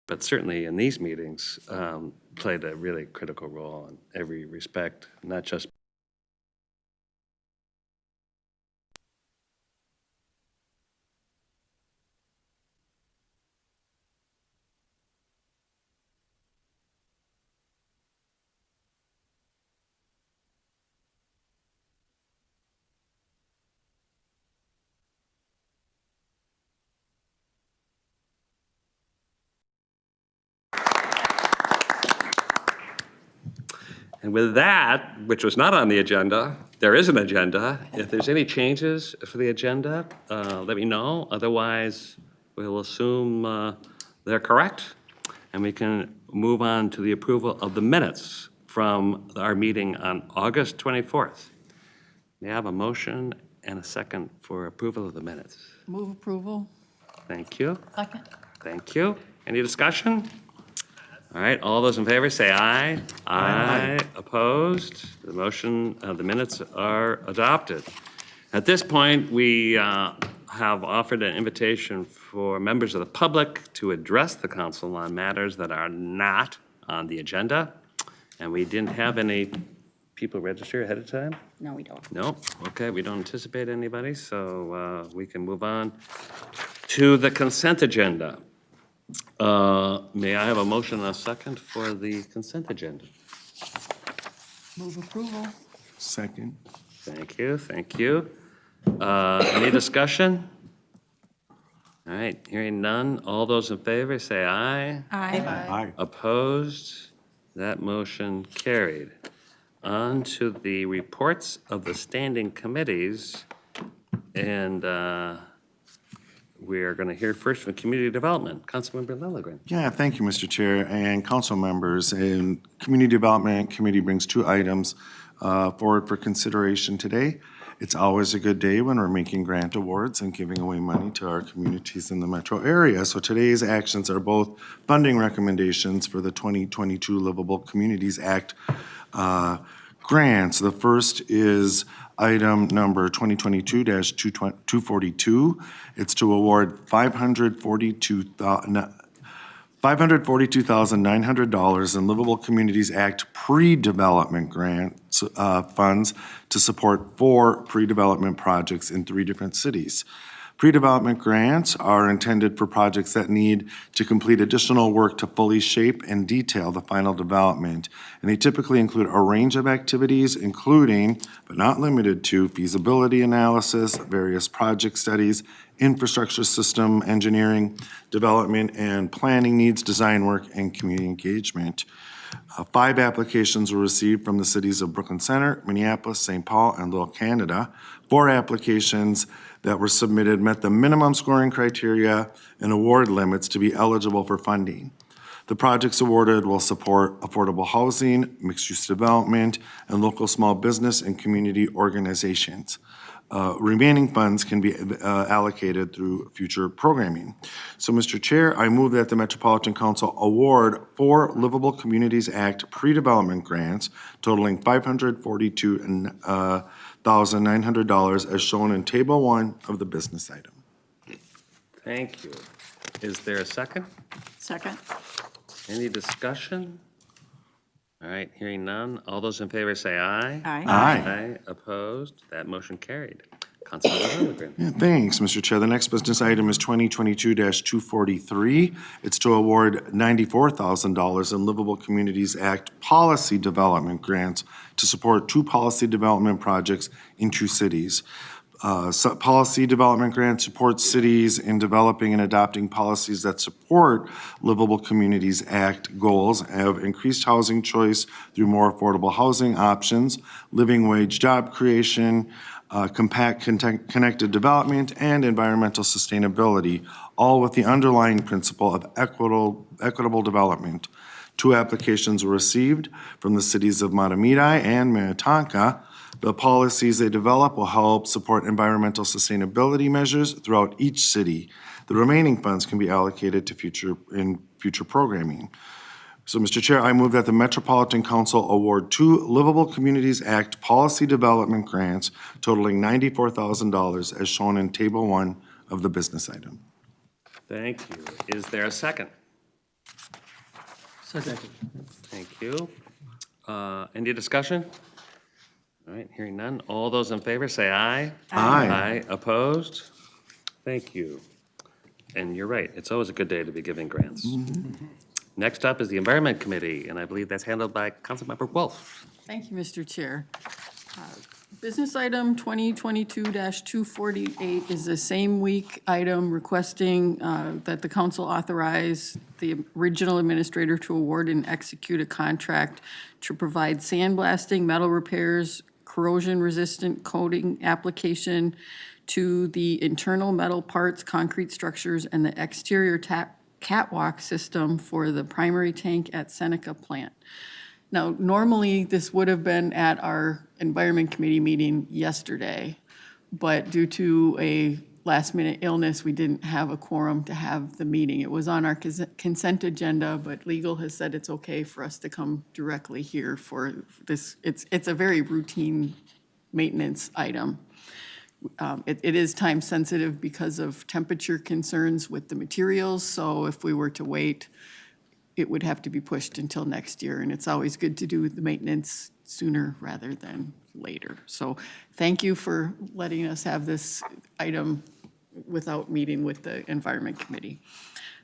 but certainly in these meetings, played a really critical role in every respect, not just And with that, which was not on the agenda, there is an agenda. If there's any changes for the agenda, let me know. Otherwise, we'll assume they're correct, and we can move on to the approval of the minutes from our meeting on August 24th. May I have a motion and a second for approval of the minutes? Move approval. Thank you. Second. Thank you. Any discussion? All right, all those in favor say aye. Aye. Opposed? The motion, the minutes are adopted. At this point, we have offered an invitation for members of the public to address the council on matters that are not on the agenda. And we didn't have any people register ahead of time? No, we don't. No? Okay, we don't anticipate anybody, so we can move on to the consent agenda. May I have a motion and a second for the consent agenda? Move approval. Second. Thank you, thank you. Any discussion? All right, hearing none. All those in favor say aye. Aye. Aye. Opposed? That motion carried. On to the reports of the standing committees. And we're going to hear first from Community Development. Councilmember Lilligren. Yeah, thank you, Mr. Chair and council members. And Community Development Committee brings two items forward for consideration today. It's always a good day when we're making grant awards and giving away money to our communities in the metro area. So today's actions are both funding recommendations for the 2022 Livable Communities Act grants. The first is item number 2022-242. It's to award $542,900 in Livable Communities Act pre-development grants funds to support 4 pre-development projects in 3 different cities. Pre-development grants are intended for projects that need to complete additional work to fully shape and detail the final development. And they typically include a range of activities, including, but not limited to, feasibility analysis, various project studies, infrastructure system engineering, development and planning needs, design work, and community engagement. 5 applications were received from the cities of Brooklyn Center, Minneapolis, St. Paul, and Little Canada. 4 applications that were submitted met the minimum scoring criteria and award limits to be eligible for funding. The projects awarded will support affordable housing, mixed-use development, and local small business and community organizations. Remaining funds can be allocated through future programming. So, Mr. Chair, I move that the Metropolitan Council award 4 Livable Communities Act pre-development grants totaling $542,900 as shown in Table 1 of the business item. Thank you. Is there a second? Second. Any discussion? All right, hearing none. All those in favor say aye. Aye. Aye. Opposed? That motion carried. Councilmember Lilligren. Yeah, thanks, Mr. Chair. The next business item is 2022-243. It's to award $94,000 in Livable Communities Act policy development grants to support 2 policy development projects in 2 cities. Policy development grant supports cities in developing and adopting policies that support Livable Communities Act goals of increased housing choice through more affordable housing options, living wage job creation, compact connected development, and environmental sustainability, all with the underlying principle of equitable development. 2 applications were received from the cities of Matamidi and Minnetonka. The policies they develop will help support environmental sustainability measures throughout each city. The remaining funds can be allocated to future programming. So, Mr. Chair, I move that the Metropolitan Council award 2 Livable Communities Act policy development grants totaling $94,000 as shown in Table 1 of the business item. Thank you. Is there a second? Second. Thank you. Any discussion? All right, hearing none. All those in favor say aye. Aye. Aye. Opposed? Thank you. And you're right, it's always a good day to be giving grants. Next up is the Environment Committee, and I believe that's handled by Councilmember Wolf. Thank you, Mr. Chair. Business item 2022-248 is the same week item requesting that the council authorize the regional administrator to award and execute a contract to provide sandblasting, metal repairs, corrosion-resistant coating application to the internal metal parts, concrete structures, and the exterior catwalk system for the primary tank at Seneca plant. Now, normally, this would have been at our Environment Committee meeting yesterday, but due to a last-minute illness, we didn't have a quorum to have the meeting. It was on our consent agenda, but legal has said it's okay for us to come directly here for this. It's a very routine maintenance item. It is time-sensitive because of temperature concerns with the materials, so if we were to wait, it would have to be pushed until next year, and it's always good to do the maintenance sooner rather than later. So thank you for letting us have this item without meeting with the Environment Committee.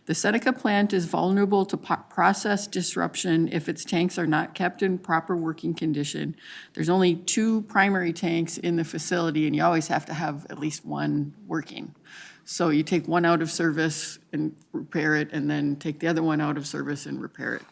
The Seneca plant is vulnerable to process disruption if its tanks are not kept in proper working condition. There's only 2 primary tanks in the facility, and you always have to have at least one working. So you take one out of service and repair it, and then take the other one out of service and repair it.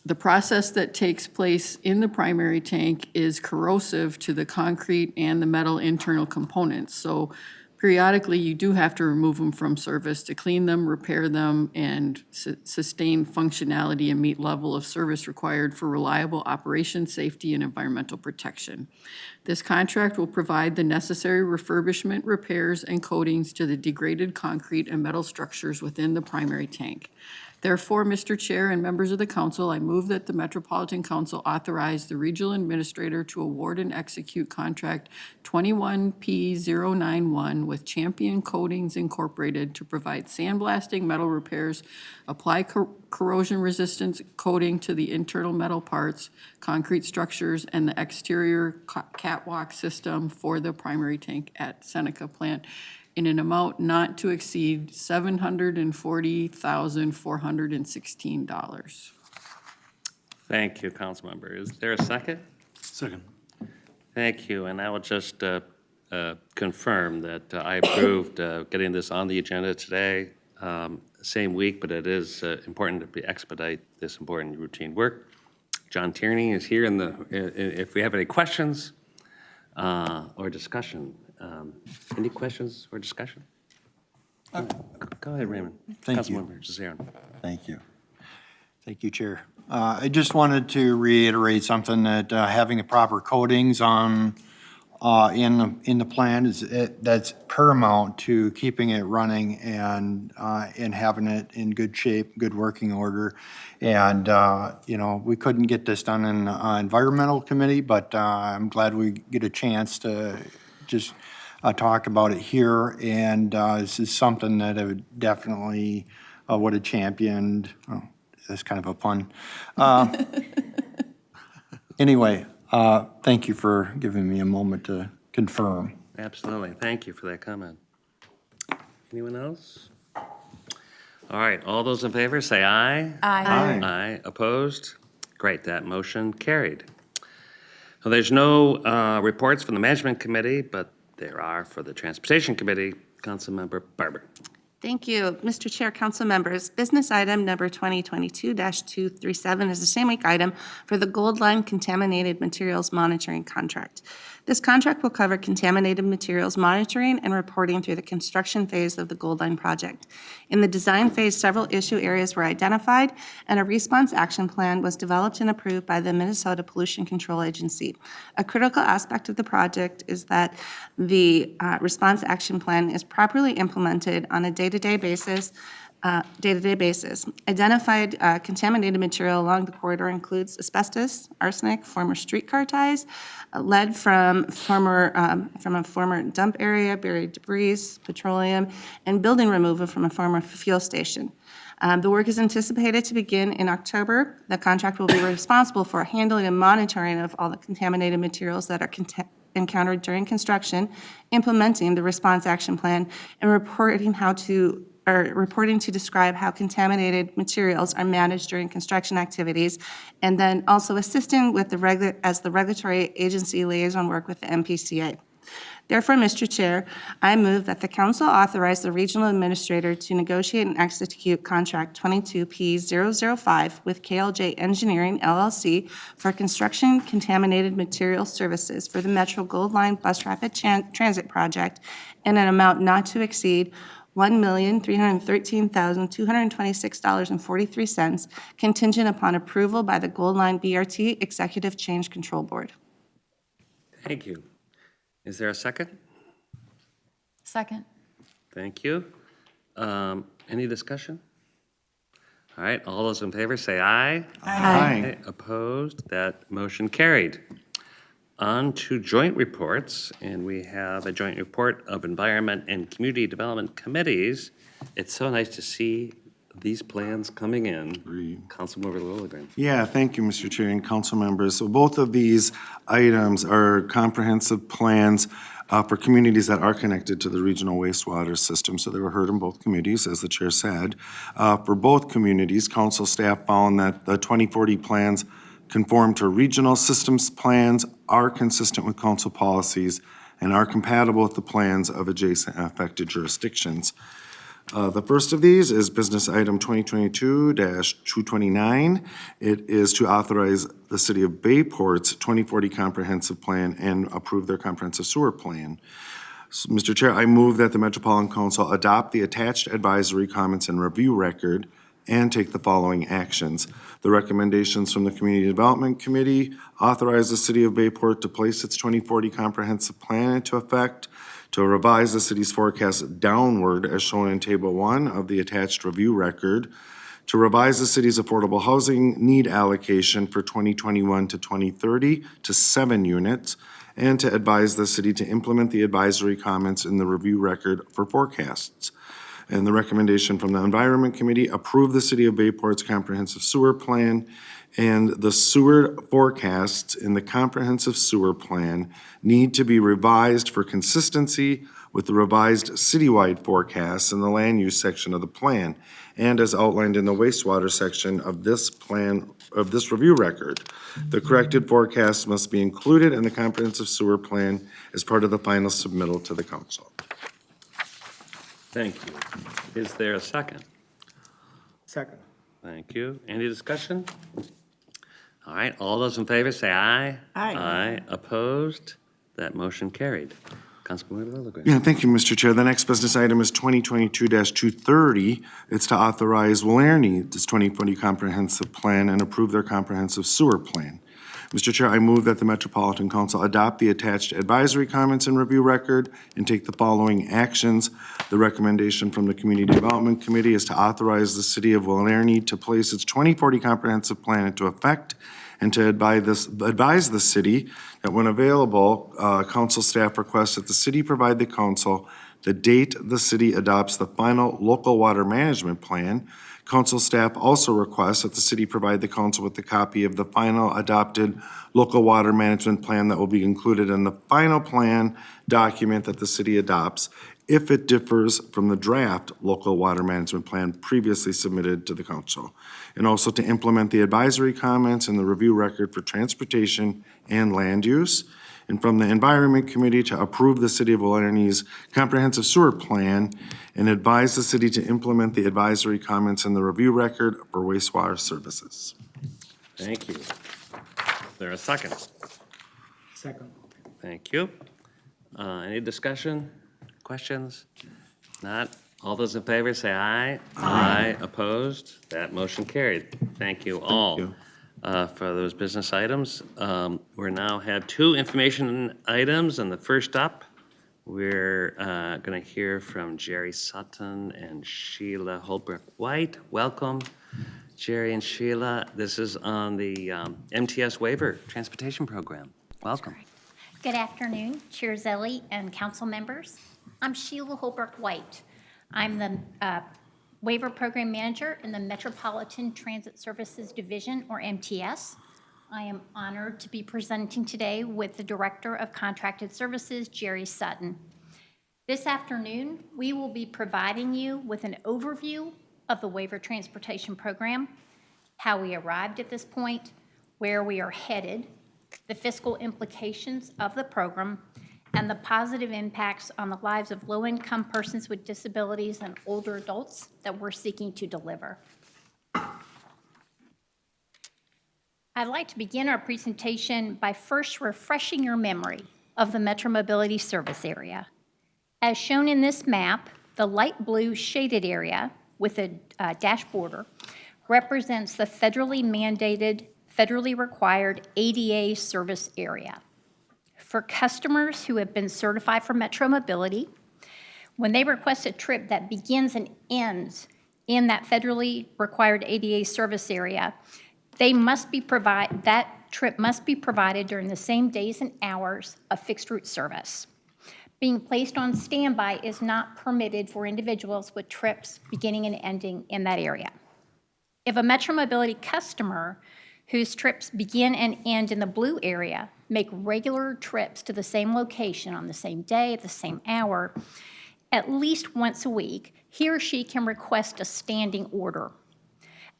The process that takes place in the primary tank is corrosive to the concrete and the metal internal components. So periodically, you do have to remove them from service to clean them, repair them, and sustain functionality and meet level of service required for reliable operation, safety, and environmental protection. This contract will provide the necessary refurbishment, repairs, and coatings to the degraded concrete and metal structures within the primary tank. Therefore, Mr. Chair and members of the council, I move that the Metropolitan Council authorize the regional administrator to award and execute contract 21P091 with Champion Coatings Incorporated to provide sandblasting, metal repairs, apply corrosion resistance coating to the internal metal parts, concrete structures, and the exterior catwalk system for the primary tank at Seneca plant in an amount not to exceed $740,416. Thank you, Councilmember. Is there a second? Second. Thank you, and I will just confirm that I approved getting this on the agenda today, same week, but it is important to expedite this important routine work. John Tierney is here if we have any questions or discussion. Any questions or discussion? Go ahead, Raymond. Thank you. Councilmember Zarin. Thank you. Thank you, Chair. I just wanted to reiterate something that having the proper coatings on in the plant that's paramount to keeping it running and having it in good shape, good working order. And you know, we couldn't get this done in environmental committee, but I'm glad we get a chance to just talk about it here. And this is something that I would definitely would have championed. Oh, that's kind of a pun. Anyway, thank you for giving me a moment to confirm. Absolutely. Thank you for that comment. Anyone else? All right. All those in favor say aye. Aye. Aye. Opposed? Great. That motion carried. Well, there's no reports from the Management Committee, but there are for the Transportation Committee. Councilmember Barber. Thank you, Mr. Chair, council members. Business item number 2022-237 is the same week item for the Gold Line Contaminated Materials Monitoring Contract. This contract will cover contaminated materials monitoring and reporting through the construction phase of the Gold Line project. In the design phase, several issue areas were identified, and a response action plan was developed and approved by the Minnesota Pollution Control Agency. A critical aspect of the project is that the response action plan is properly implemented on a day day-to-day basis. Identified contaminated material along the corridor includes asbestos, arsenic, former streetcar ties, lead from a former dump area, buried debris, petroleum, and building removal from a former fuel station. The work is anticipated to begin in October. The contract will be responsible for handling and monitoring of all the contaminated materials that are encountered during construction, implementing the response action plan, and reporting to describe how contaminated materials are managed during construction activities, and then also assisting with the regulatory agency liaison work with the MPCA. Therefore, Mr. Chair, I move that the council authorize the regional administrator to negotiate and execute contract 22P005 with KLJ Engineering LLC for construction contaminated material services for the Metro Gold Line Bus Rapid Transit Project in an amount not to exceed $1,313,226.43, contingent upon approval by the Gold Line BRT Executive Change Control Board. Thank you. Is there a second? Second. Thank you. Any discussion? All right, all those in favor say aye. Aye. Opposed? That motion carried. On to joint reports, and we have a joint report of Environment and Community Development Committees. It's so nice to see these plans coming in. Councilmember Lilligren. Yeah, thank you, Mr. Chair and council members. So both of these items are comprehensive plans for communities that are connected to the regional wastewater system. So they were heard in both committees, as the chair said. For both communities, council staff found that the 2040 plans conform to regional systems plans, are consistent with council policies, and are compatible with the plans of adjacent affected jurisdictions. The first of these is business item 2022-229. It is to authorize the City of Bayport's 2040 comprehensive plan and approve their comprehensive sewer plan. So, Mr. Chair, I move that the Metropolitan Council adopt the attached advisory comments and review record and take the following actions. The recommendations from the Community Development Committee authorize the City of Bayport to place its 2040 comprehensive plan into effect, to revise the city's forecast downward as shown in Table 1 of the attached review record, to revise the city's affordable housing need allocation for 2021 to 2030 to 7 units, and to advise the city to implement the advisory comments in the review record for forecasts. And the recommendation from the Environment Committee, approve the City of Bayport's comprehensive sewer plan, and the sewer forecasts in the comprehensive sewer plan need to be revised for consistency with the revised citywide forecasts in the land use section of the plan, and as outlined in the wastewater section of this plan, of this review record. The corrected forecasts must be included in the comprehensive sewer plan as part of the final submittal to the council. Thank you. Is there a second? Second. Thank you. Any discussion? All right, all those in favor say aye. Aye. Aye. Opposed? That motion carried. Councilmember Lilligren. Yeah, thank you, Mr. Chair. The next business item is 2022-230. It's to authorize Willarney's 2040 comprehensive plan and approve their comprehensive sewer plan. Mr. Chair, I move that the Metropolitan Council adopt the attached advisory comments and review record and take the following actions. The recommendation from the Community Development Committee is to authorize the City of Willarney to place its 2040 comprehensive plan into effect and to advise the city that when available, council staff requests that the city provide the council the date the city adopts the final local water management plan. Council staff also requests that the city provide the council with a copy of the final adopted local water management plan that will be included in the final plan document that the city adopts if it differs from the draft local water management plan previously submitted to the council. And also to implement the advisory comments in the review record for transportation and land use. And from the Environment Committee to approve the City of Willarney's comprehensive sewer plan and advise the city to implement the advisory comments in the review record for wastewater services. Thank you. Is there a second? Second. Thank you. Any discussion, questions? Not? All those in favor say aye. Aye. Opposed? That motion carried. Thank you all. Thank you. For those business items. We now have 2 information items, and the first up We're going to hear from Jerry Sutton and Sheila Holbrook-White. Welcome, Jerry and Sheila. This is on the MTS Waiver Transportation Program. Welcome. Good afternoon, Chair Zelli and council members. I'm Sheila Holbrook-White. I'm the Waiver Program Manager in the Metropolitan Transit Services Division, or MTS. I am honored to be presenting today with the Director of Contracted Services, Jerry Sutton. This afternoon, we will be providing you with an overview of the Waiver Transportation Program, how we arrived at this point, where we are headed, the fiscal implications of the program, and the positive impacts on the lives of low-income persons with disabilities and older adults that we're seeking to deliver. I'd like to begin our presentation by first refreshing your memory of the Metro Mobility Service Area. As shown in this map, the light blue shaded area with a dash border represents the federally mandated, federally required ADA service area. For customers who have been certified for Metro Mobility, when they request a trip that begins and ends in that federally required ADA service area, that trip must be provided during the same days and hours of fixed route service. Being placed on standby is not permitted for individuals with trips beginning and ending in that area. If a Metro Mobility customer whose trips begin and end in the blue area make regular trips to the same location on the same day at the same hour, at least once a week, he or she can request a standing order.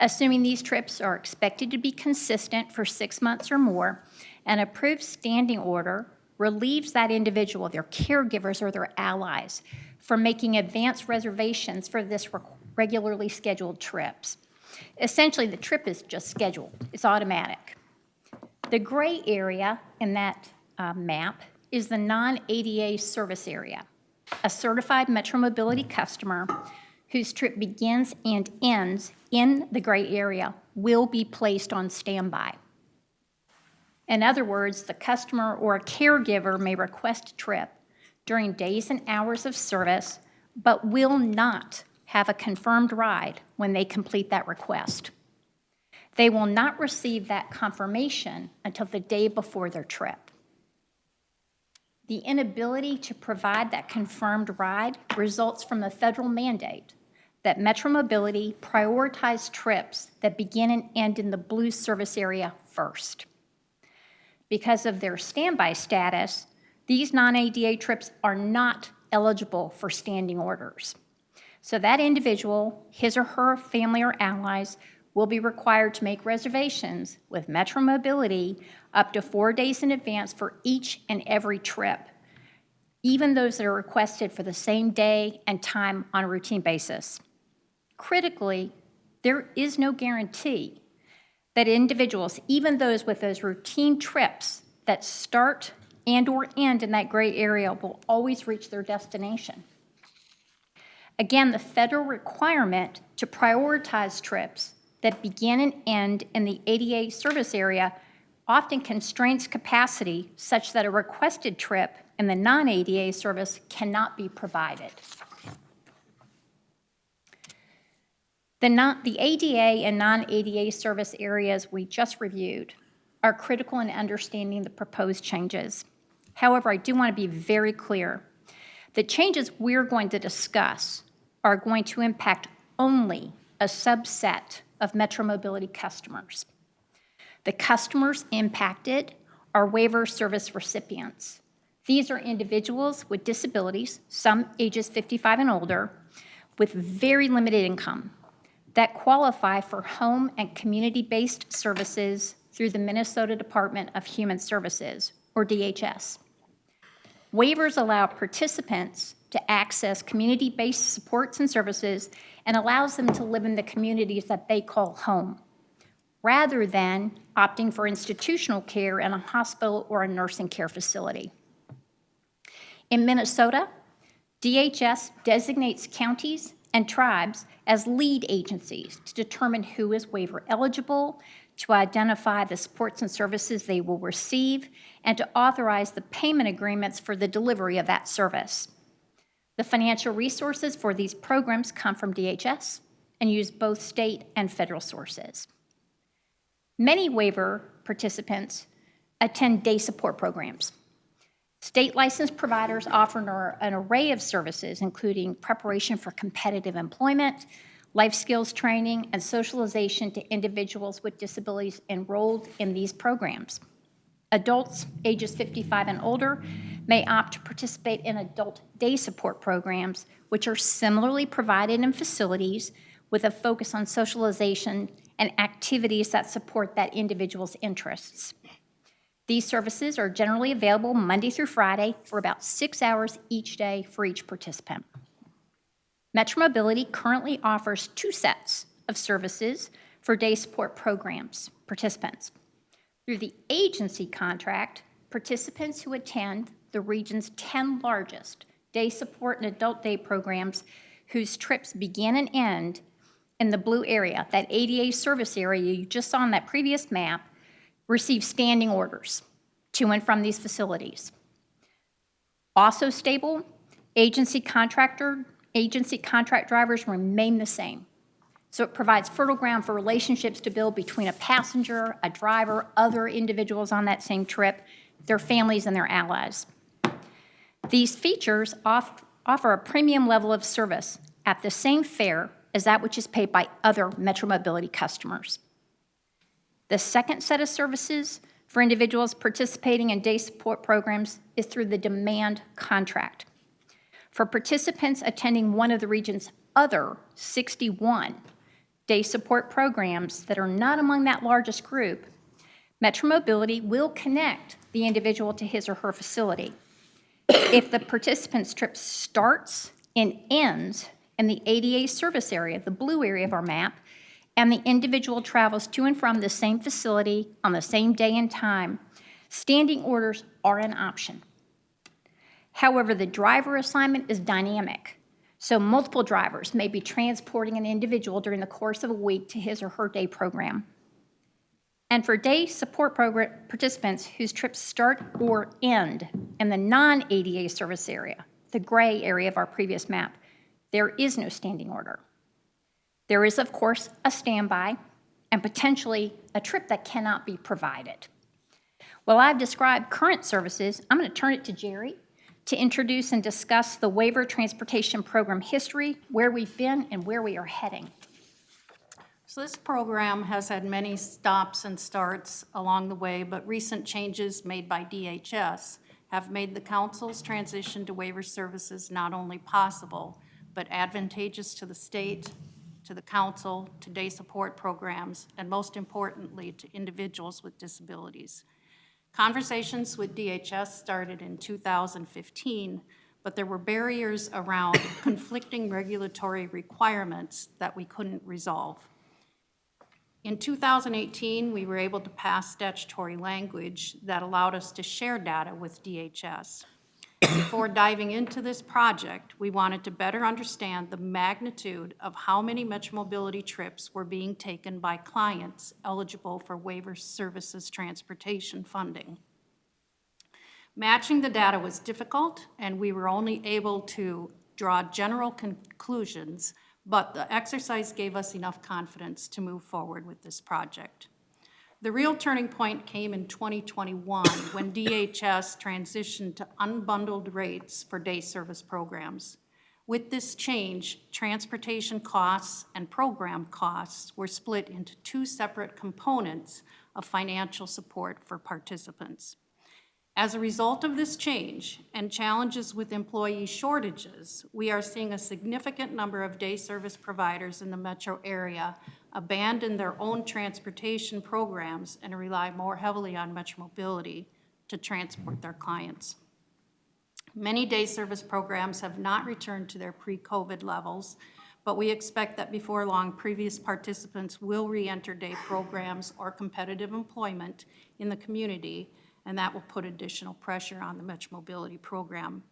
Assuming these trips are expected to be consistent for 6 months or more, an approved standing order relieves that individual, their caregivers, or their allies from making advance reservations for this regularly scheduled trips. Essentially, the trip is just scheduled. It's automatic. The gray area in that map is the non-ADA service area. A certified Metro Mobility customer whose trip begins and ends in the gray area will be placed on standby. In other words, the customer or a caregiver may request a trip during days and hours of service, but will not have a confirmed ride when they complete that request. They will not receive that confirmation until the day before their trip. The inability to provide that confirmed ride results from the federal mandate that Metro Mobility prioritize trips that begin and end in the blue service area first. Because of their standby status, these non-ADA trips are not eligible for standing orders. So that individual, his or her family or allies, will be required to make reservations with Metro Mobility up to 4 days in advance for each and every trip, even those that are requested for the same day and time on a routine basis. Critically, there is no guarantee that individuals, even those with those routine trips that start and or end in that gray area, will always reach their destination. Again, the federal requirement to prioritize trips that begin and end in the ADA service area often constrains capacity such that a requested trip in the non-ADA service cannot be provided. The ADA and non-ADA service areas we just reviewed are critical in understanding the proposed changes. However, I do want to be very clear. The changes we're going to discuss are going to impact only a subset of Metro Mobility customers. The customers impacted are waiver service recipients. These are individuals with disabilities, some ages 55 and older, with very limited income, that qualify for home and community-based services through the Minnesota Department of Human Services, or DHS. Waivers allow participants to access community-based supports and services and allows them to live in the communities that they call home, rather than opting for institutional care in a hospital or a nursing care facility. In Minnesota, DHS designates counties and tribes as lead agencies to determine who is waiver eligible, to identify the supports and services they will receive, and to authorize the payment agreements for the delivery of that service. The financial resources for these programs come from DHS and use both state and federal sources. Many waiver participants attend day support programs. State licensed providers offer an array of services, including preparation for competitive employment, life skills training, and socialization to individuals with disabilities enrolled in these programs. Adults ages 55 and older may opt to participate in adult day support programs, which are similarly provided in facilities with a focus on socialization and activities that support that individual's interests. These services are generally available Monday through Friday for about 6 hours each day for each participant. Metro Mobility currently offers 2 sets of services for day support programs participants. Through the agency contract, participants who attend the region's 10 largest day support and adult day programs whose trips begin and end in the blue area, that ADA service area you just saw on that previous map, receive standing orders to and from these facilities. Also stable, agency contract drivers remain the same. So it provides fertile ground for relationships to build between a passenger, a driver, other individuals on that same trip, their families, and their allies. These features offer a premium level of service at the same fare as that which is paid by other Metro Mobility customers. The second set of services for individuals participating in day support programs is through the demand contract. For participants attending one of the region's other 61 day support programs that are not among that largest group, Metro Mobility will connect the individual to his or her facility. If the participant's trip starts and ends in the ADA service area, the blue area of our map, and the individual travels to and from the same facility on the same day and time, standing orders are an option. However, the driver assignment is dynamic, so multiple drivers may be transporting an individual during the course of a week to his or her day program. And for day support program participants whose trips start or end in the non-ADA service area, the gray area of our previous map, there is no standing order. There is, of course, a standby and potentially a trip that cannot be provided. While I've described current services, I'm going to turn it to Jerry to introduce and discuss the Waiver Transportation Program history, where we've been and where we are heading. So this program has had many stops and starts along the way, but recent changes made by DHS have made the Council's transition to waiver services not only possible, but advantageous to the state, to the Council, to day support programs, and most importantly, to individuals with disabilities. Conversations with DHS started in 2015, but there were barriers around conflicting regulatory requirements that we couldn't resolve. In 2018, we were able to pass statutory language that allowed us to share data with DHS. Before diving into this project, we wanted to better understand the magnitude of how many Metro Mobility trips were being taken by clients eligible for waiver services transportation funding. Matching the data was difficult, and we were only able to draw general conclusions, but the exercise gave us enough confidence to move forward with this project. The real turning point came in 2021 when DHS transitioned to unbundled rates for day service programs. With this change, transportation costs and program costs were split into 2 separate components of financial support for participants. As a result of this change and challenges with employee shortages, we are seeing a significant number of day service providers in the metro area abandon their own transportation programs and rely more heavily on Metro Mobility to transport their clients. Many day service programs have not returned to their pre-COVID levels, but we expect that before long, previous participants will re-enter day programs or competitive employment in the community, and that will put additional pressure on the Metro Mobility program.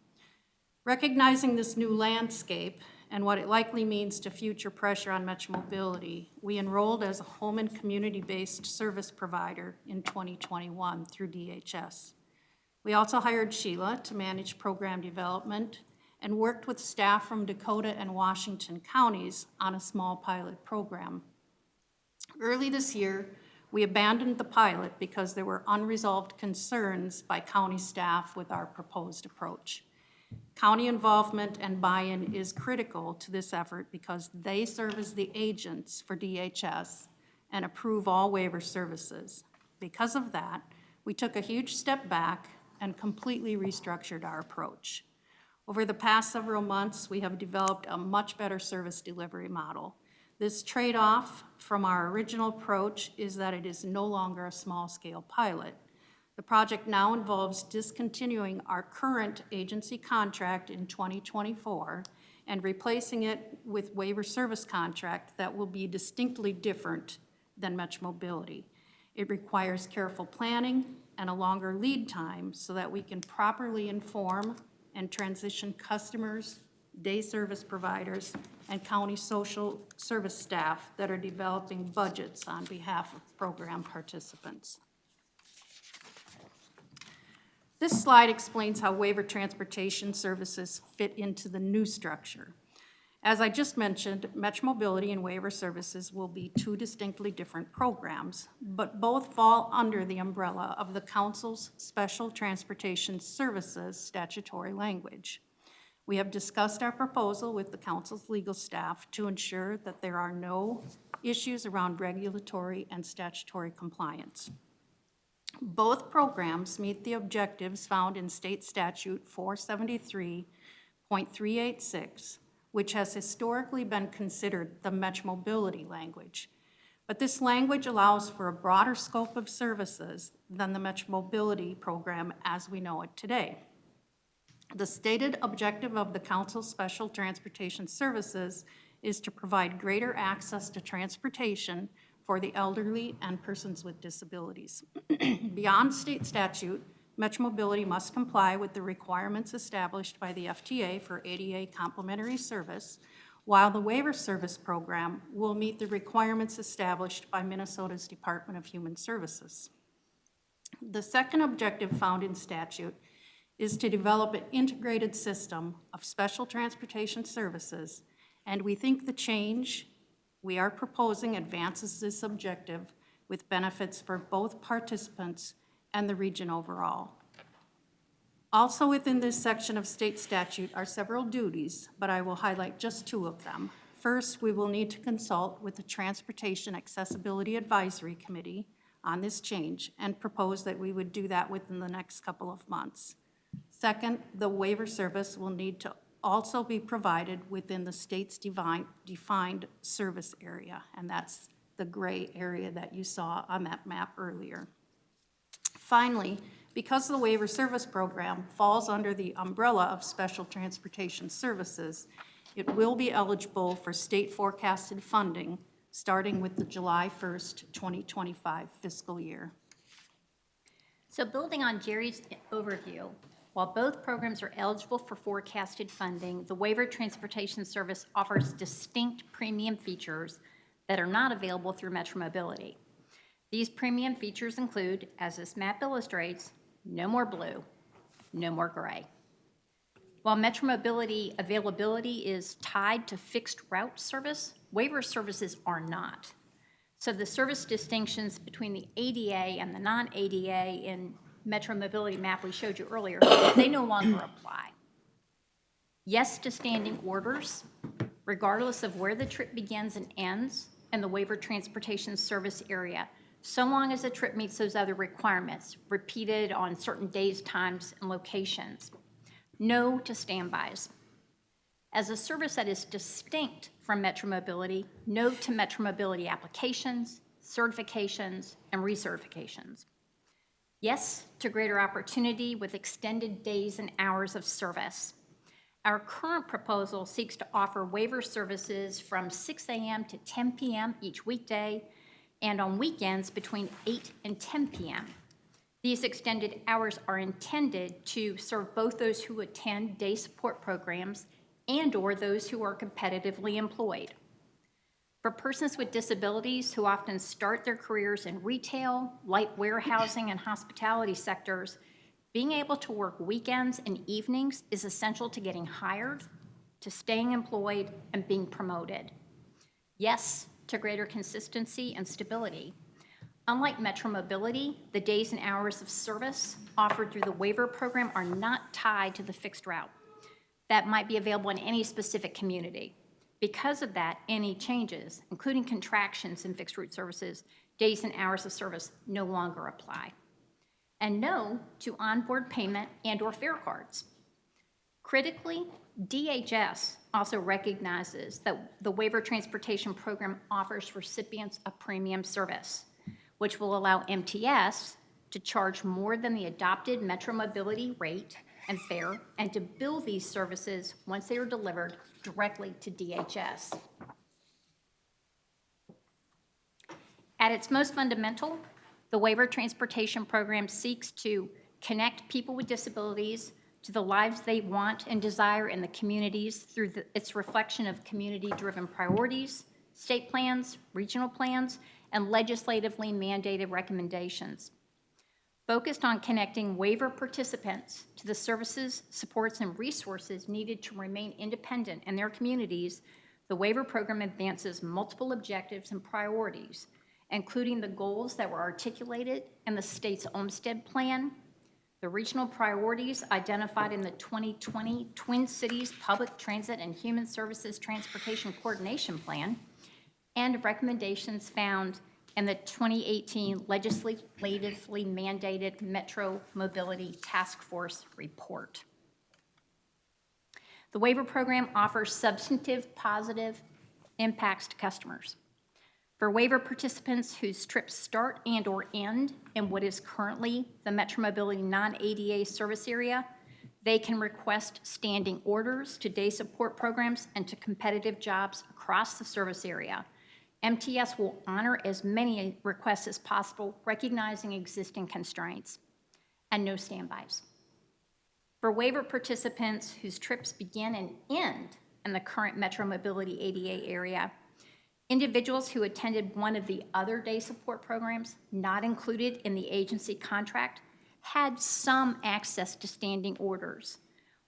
Recognizing this new landscape and what it likely means to future pressure on Metromobility, we enrolled as a home and community-based service provider in 2021 through DHS. We also hired Sheila to manage program development and worked with staff from Dakota and Washington counties on a small pilot program. Early this year, we abandoned the pilot because there were unresolved concerns by county staff with our proposed approach. County involvement and buy-in is critical to this effort because they serve as the agents for DHS and approve all waiver services. Because of that, we took a huge step back and completely restructured our approach. Over the past several months, we have developed a much better service delivery model. This trade-off from our original approach is that it is no longer a small-scale pilot. The project now involves discontinuing our current agency contract in 2024 and replacing it with waiver service contract that will be distinctly different than Metromobility. It requires careful planning and a longer lead time so that we can properly inform and transition customers, day service providers, and county social service staff that are developing budgets on behalf of program participants. This slide explains how waiver transportation services fit into the new structure. As I just mentioned, Metromobility and waiver services will be two distinctly different programs, but both fall under the umbrella of the Council's Special Transportation Services statutory language. We have discussed our proposal with the Council's legal staff to ensure that there are no issues around regulatory and statutory compliance. Both programs meet the objectives found in State Statute 473.386, which has historically been considered the Metromobility language. But this language allows for a broader scope of services than the Metromobility program as we know it today. The stated objective of the Council's Special Transportation Services is to provide greater access to transportation for the elderly and persons with disabilities. Beyond state statute, Metromobility must comply with the requirements established by the FTA for ADA complementary service, while the waiver service program will meet the requirements established by Minnesota's Department of Human Services. The second objective found in statute is to develop an integrated system of special transportation services, and we think the change we are proposing advances this objective with benefits for both participants and the region overall. Also within this section of state statute are several duties, but I will highlight just two of them. First, we will need to consult with the Transportation Accessibility Advisory Committee on this change and propose that we would do that within the next couple of months. Second, the waiver service will need to also be provided within the state's defined service area, and that's the gray area that you saw on that map earlier. Finally, because the waiver service program falls under the umbrella of special transportation services, it will be eligible for state forecasted funding starting with the July 1st, 2025 fiscal year. So building on Jerry's overview, while both programs are eligible for forecasted funding, the Waiver Transportation Service offers distinct premium features that are not available through Metromobility. These premium features include, as this map illustrates, no more blue, no more gray. While Metromobility availability is tied to fixed route service, waiver services are not. So the service distinctions between the ADA and the non-ADA in Metromobility map we showed you earlier, they no longer apply. Yes to standing orders, regardless of where the trip begins and ends in the waiver transportation service area, so long as the trip meets those other requirements, repeated on certain days, times, and locations. No to standbys. As a service that is distinct from Metromobility, no to Metromobility applications, certifications, and recertifications. Yes to greater opportunity with extended days and hours of service. Our current proposal seeks to offer waiver services from 6 a.m. to 10 p.m. each weekday, and on weekends between 8 and 10 p.m. These extended hours are intended to serve both those who attend day support programs and/or those who are competitively employed. For persons with disabilities who often start their careers in retail, light warehousing, and hospitality sectors, being able to work weekends and evenings is essential to getting hired, to staying employed, and being promoted. Yes, to greater consistency and stability. Unlike Metro Mobility, the days and hours of service offered through the waiver program are not tied to the fixed route that might be available in any specific community. Because of that, any changes, including contractions in fixed route services, days and hours of service no longer apply. And no to onboard payment and/or fare cards. Critically, DHS also recognizes that the Waiver Transportation Program offers recipients a premium service, which will allow MTS to charge more than the adopted Metro Mobility rate and fare, and to bill these services once they are delivered directly to DHS. At its most fundamental, the Waiver Transportation Program seeks to connect people with disabilities to the lives they want and desire in the communities through its reflection of community-driven priorities, state plans, regional plans, and legislatively mandated recommendations. Focused on connecting waiver participants to the services, supports, and resources needed to remain independent in their communities, the waiver program advances multiple objectives and priorities, including the goals that were articulated in the state's Olmsted Plan, the regional priorities identified in the 2020 Twin Cities Public Transit and Human Services Transportation Coordination Plan, and recommendations found in the 2018 legislatively mandated Metro Mobility Task Force report. The waiver program offers substantive positive impacts to customers. For waiver participants whose trips start and/or end in what is currently the Metro Mobility non-ADA service area, they can request standing orders to day support programs and to competitive jobs across the service area. MTS will honor as many requests as possible, recognizing existing constraints, and no standbys. For waiver participants whose trips begin and end in the current Metro Mobility ADA area, individuals who attended one of the other day support programs not included in the agency contract had some access to standing orders.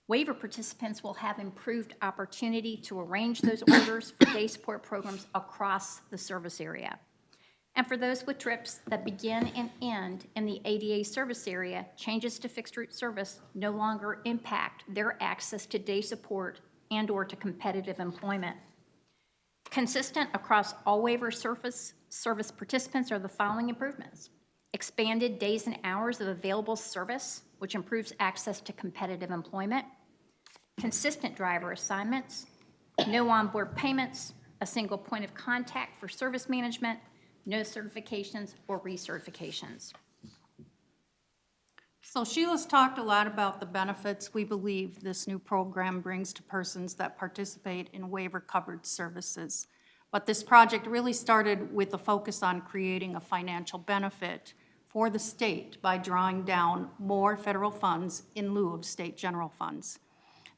Waiver participants will have improved opportunity to arrange those orders for day support programs across the service area. And for those with trips that begin and end in the ADA service area, changes to fixed route service no longer impact their access to day support and/or to competitive employment. Consistent across all waiver service participants are the following improvements: expanded days and hours of available service, which improves access to competitive employment; consistent driver assignments; no onboard payments; a single point of contact for service management; no certifications or recertifications. So Sheila's talked a lot about the benefits we believe this new program brings to persons that participate in waiver-covered services. But this project really started with a focus on creating a financial benefit for the state by drawing down more federal funds in lieu of state general funds.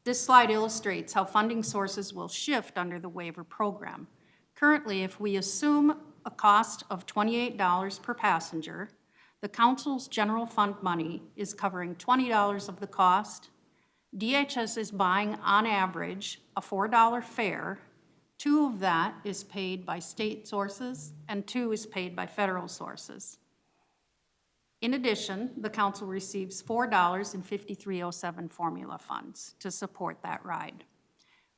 This slide illustrates how funding sources will shift under the waiver program. Currently, if we assume a cost of $28 per passenger, the council's general fund money is covering $20 of the cost. DHS is buying, on average, a $4 fare. $2 of that is paid by state sources, and $2 is paid by federal sources. In addition, the council receives $4 in 5307 formula funds to support that ride.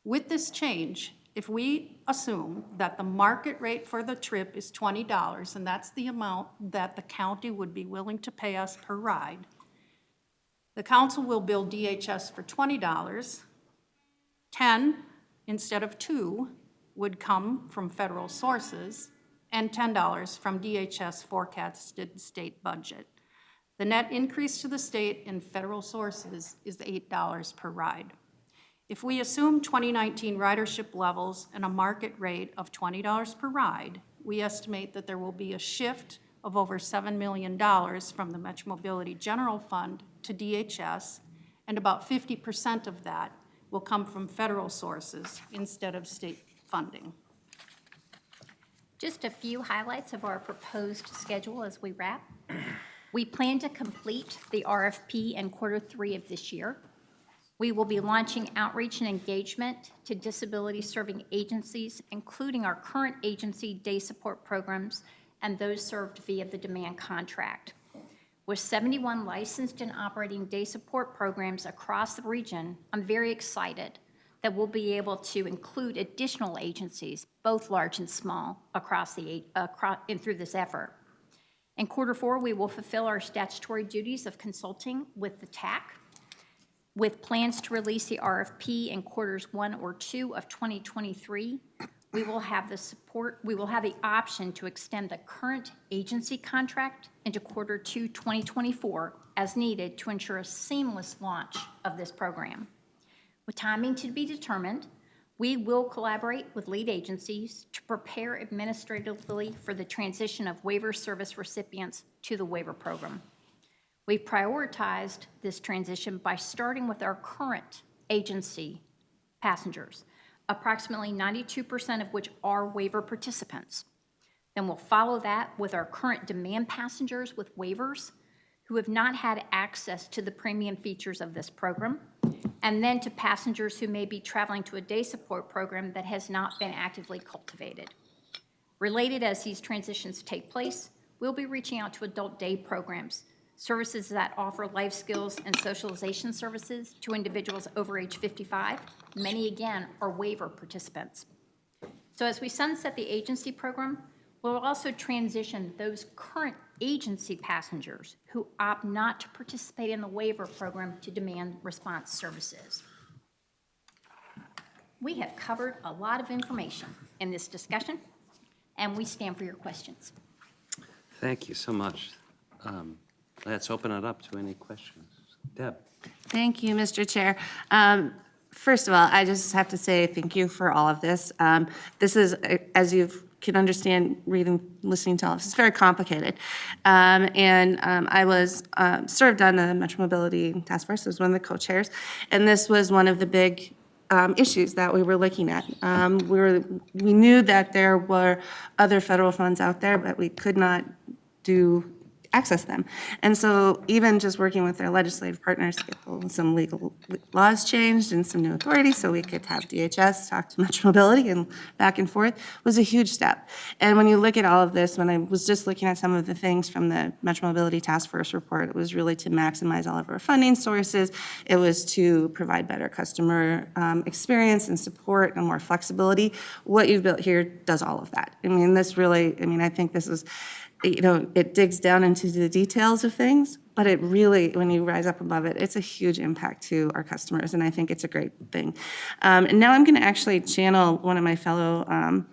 With this change, if we assume that the market rate for the trip is $20, and that's the amount that the county would be willing to pay us per ride, the council will bill DHS for $20. 10 instead of 2 would come from federal sources, and $10 from DHS forecasted state budget. The net increase to the state and federal sources is $8 per ride. If we assume 2019 ridership levels and a market rate of $20 per ride, we estimate that there will be a shift of over $7 million from the Metro Mobility General Fund to DHS, and about 50% of that will come from federal sources instead of state funding. Just a few highlights of our proposed schedule as we wrap. We plan to complete the RFP in Q3 of this year. We will be launching outreach and engagement to disability-serving agencies, including our current agency day support programs and those served via the demand contract. With 71 licensed and operating day support programs across the region, I'm very excited that we'll be able to include additional agencies, both large and small, and through this effort. In Q4, we will fulfill our statutory duties of consulting with the TAC, with plans to release the RFP in Q1 or 2 of 2023. We will have the option to extend the current agency contract into Q2 2024 as needed to ensure a seamless launch of this program. With timing to be determined, we will collaborate with lead agencies to prepare administratively for the transition of waiver service recipients to the waiver program. We've prioritized this transition by starting with our current agency passengers, approximately 92% of which are waiver participants. Then we'll follow that with our current demand passengers with waivers who have not had access to the premium features of this program, and then to passengers who may be traveling to a day support program that has not been actively cultivated. Related, as these transitions take place, we'll be reaching out to adult day programs, services that offer life skills and socialization services to individuals over age 55. Many, again, are waiver participants. So as we sunset the agency program, we'll also transition those current agency passengers who opt not to participate in the waiver program to demand response services. We have covered a lot of information in this discussion, and we stand for your questions. Thank you so much. Let's open it up to any questions. Deb. Thank you, Mr. Chair. First of all, I just have to say thank you for all of this. This is, as you can understand, listening to all of this, it's very complicated. I was served on the Metro Mobility Task Force. I was one of the co-chairs, and this was one of the big issues that we were looking at. We knew that there were other federal funds out there, but we could not access them. And so even just working with our legislative partners to get some legal laws changed and some new authorities so we could have DHS talk to Metro Mobility and back and forth was a huge step. And when you look at all of this, when I was just looking at some of the things from the Metro Mobility Task Force report, it was really to maximize all of our funding sources. It was to provide better customer experience and support and more flexibility. What you've built here does all of that. I mean, this really, I think this is, it digs down into the details of things, but it really, when you rise up above it, it's a huge impact to our customers, and I think it's a great thing. And now I'm going to actually channel one of my fellow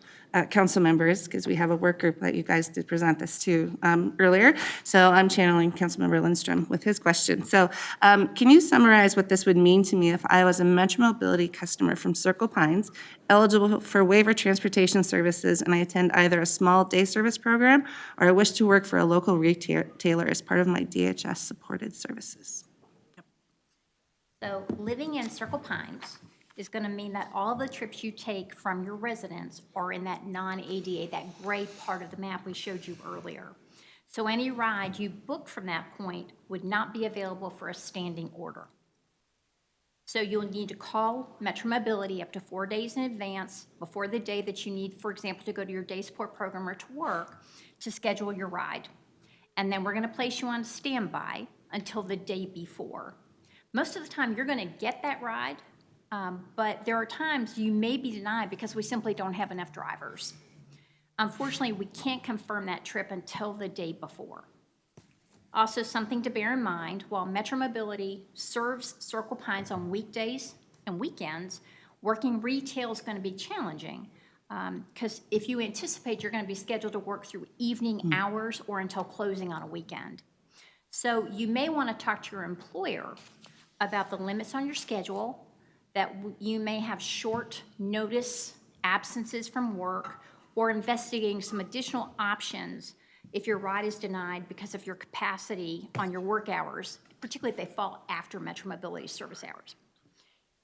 council members, because we have a work group that you guys did present this to earlier. So I'm channeling Councilmember Lindstrom with his question. So can you summarize what this would mean to me if I was a Metro Mobility customer from Circle Pines, eligible for waiver transportation services, and I attend either a small day service program or I wish to work for a local retailer as part of my DHS-supported services? So living in Circle Pines is going to mean that all the trips you take from your residence are in that non-ADA, that gray part of the map we showed you earlier. So any ride you book from that point would not be available for a standing order. So you'll need to call Metro Mobility up to 4 days in advance before the day that you need, for example, to go to your day support program or to work to schedule your ride. And then we're going to place you on standby until the day before. Most of the time you're going to get that ride, but there are times you may be denied because we simply don't have enough drivers. Unfortunately, we can't confirm that trip until the day before. Also, something to bear in mind, while Metro Mobility serves Circle Pines on weekdays and weekends, working retail is going to be challenging because if you anticipate you're going to be scheduled to work through evening hours or until closing on a weekend. So you may want to talk to your employer about the limits on your schedule, that you may have short notice absences from work, or investigating some additional options if your ride is denied because of your capacity on your work hours, particularly if they fall after Metro Mobility service hours.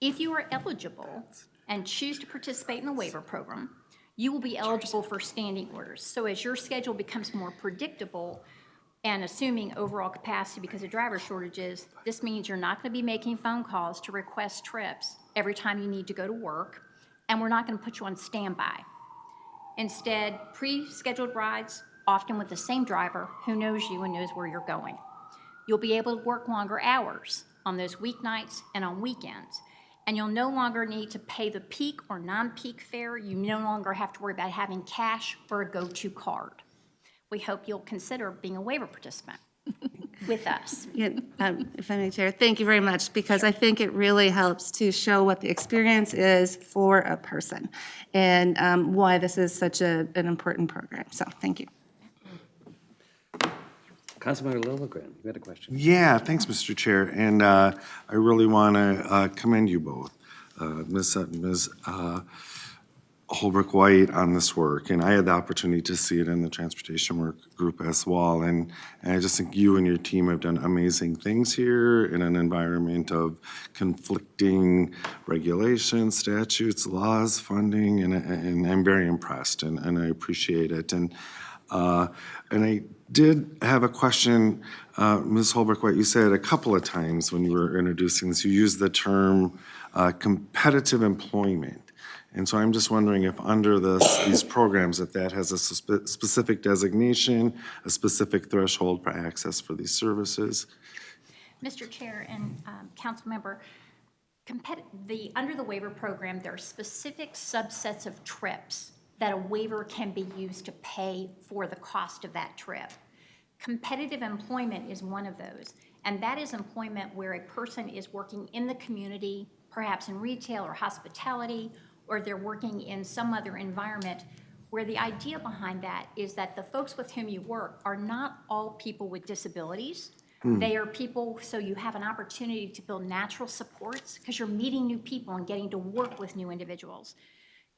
If you are eligible and choose to participate in the waiver program, you will be eligible for standing orders. So as your schedule becomes more predictable, and assuming overall capacity because of driver shortages, this means you're not going to be making phone calls to request trips every time you need to go to work, and we're not going to put you on standby. Instead, pre-scheduled rides, often with the same driver who knows you and knows where you're going. You'll be able to work longer hours on those weeknights and on weekends, and you'll no longer need to pay the peak or non-peak fare. You no longer have to worry about having cash or a go-to card. We hope you'll consider being a waiver participant with us. Yeah, if I may, Chair, thank you very much, because I think it really helps to show what the experience is for a person and why this is such an important program. So, thank you. Councilmember Lilligren, you had a question? Yeah, thanks, Mr. Chair. And I really want to commend you both, Ms. Holbrook-White, on this work. And I had the opportunity to see it in the transportation work group as well. And I just think you and your team have done amazing things here in an environment of conflicting regulations, statutes, laws, funding, and I'm very impressed, and I appreciate it. And I did have a question, Ms. Holbrook-White, you said a couple of times when you were introducing this, you used the term competitive employment. And so I'm just wondering if under these programs that has a specific designation, a specific threshold for access for these services? Mr. Chair and Council Member, under the waiver program, there are specific subsets of trips that a waiver can be used to pay for the cost of that trip. Competitive employment is one of those, and that is employment where a person is working in the community, perhaps in retail or hospitality, or they're working in some other environment where the idea behind that is that the folks with whom you work are not all people with disabilities. They are people, so you have an opportunity to build natural supports because you're meeting new people and getting to work with new individuals.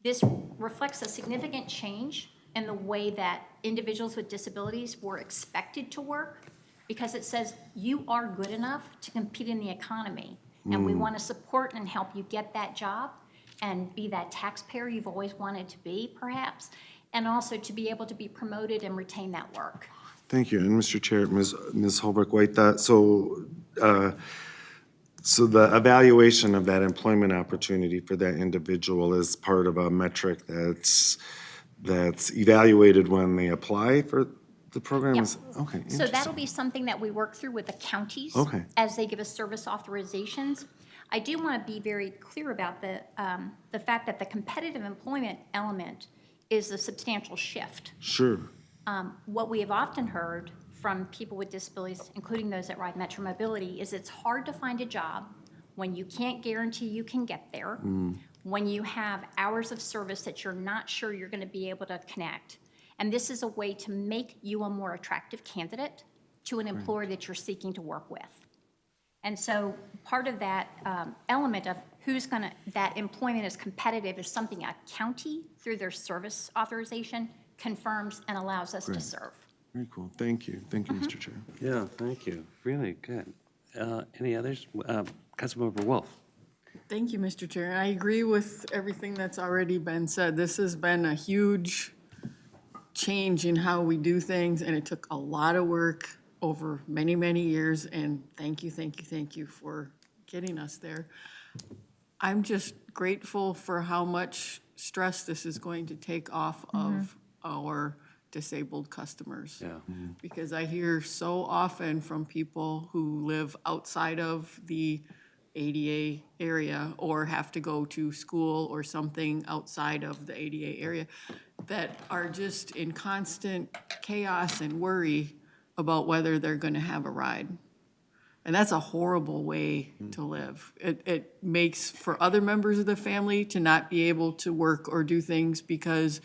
This reflects a significant change in the way that individuals with disabilities were expected to work, because it says you are good enough to compete in the economy, and we want to support and help you get that job and be that taxpayer you've always wanted to be, perhaps, and also to be able to be promoted and retain that work. Thank you. And Mr. Chair, Ms. Holbrook-White, so the evaluation of that employment opportunity for that individual is part of a metric that's evaluated when they apply for the program? Yeah. Okay, So that'll be something that we work through with the counties as they give us service authorizations. I do want to be very clear about the fact that the competitive employment element is a substantial shift. Sure. What we have often heard from people with disabilities, including those that ride Metro Mobility, is it's hard to find a job when you can't guarantee you can get there, when you have hours of service that you're not sure you're going to be able to connect. And this is a way to make you a more attractive candidate to an employer that you're seeking to work with. And so part of that element of that employment is competitive is something a county, through their service authorization, confirms and allows us to serve. Very cool. Thank you. Thank you, Mr. Chair. Yeah, thank you. Really good. Any others? Councilmember Wolf. Thank you, Mr. Chair. I agree with everything that's already been said. This has been a huge change in how we do things, and it took a lot of work over many, many years, and thank you for getting us there. I'm just grateful for how much stress this is going to take off of our disabled customers. Yeah. Because I hear so often from people who live outside of the ADA area or have to go to school or something outside of the ADA area that are just in constant chaos and worry about whether they're going to have a ride. And that's a horrible way to live. It makes for other members of the family to not be able to work or do things because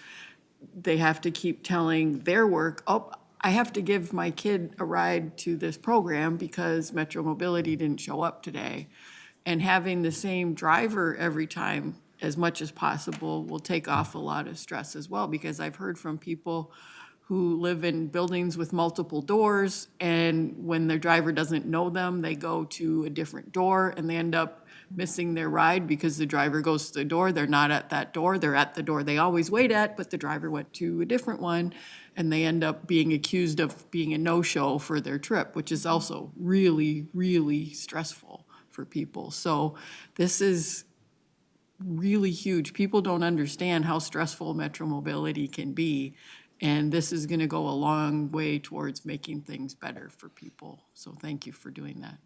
they have to keep telling their work, oh, I have to give my kid a ride to this program because Metro Mobility didn't show up today. And having the same driver every time as much as possible will take off a lot of stress as well, because I've heard from people who live in buildings with multiple doors, and when their driver doesn't know them, they go to a different door and they end up missing their ride because the driver goes to the door, they're not at that door, they're at the door they always wait at, but the driver went to a different one, and they end up being accused of being a no-show for their trip, which is also really, really stressful for people. So this is really huge. People don't understand how stressful metro mobility can be, and this is going to go a long way towards making things better for people. So thank you for doing that.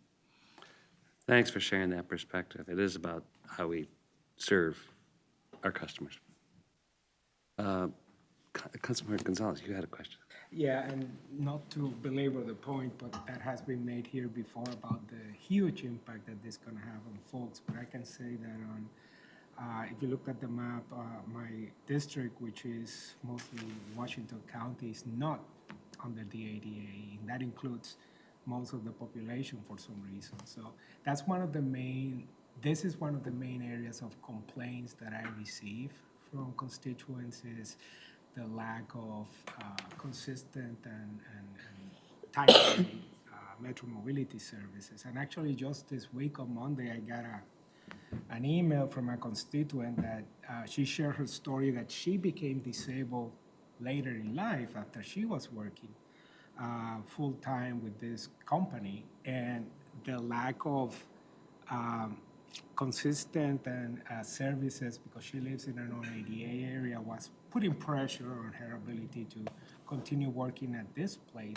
Thanks for sharing that perspective. It is about how we serve our customers. Councilmember Gonzalez, you had a question. Yeah, and not to belabor the point, but that has been made here before about the huge impact that this is going to have on folks. But I can say that if you look at the map, my district, which is mostly Washington County, is not under the ADA, and that includes most of the population for some reason. So that's this is one of the main areas of complaints that I receive from constituents is the lack of consistent and timely metro mobility services. And actually just this week on Monday, I got an email from a constituent that she shared her story that she became disabled later in life after she was working full-time with this company, and the lack of consistent and services because she lives in an non-ADA area was putting pressure on her ability to continue working at this place.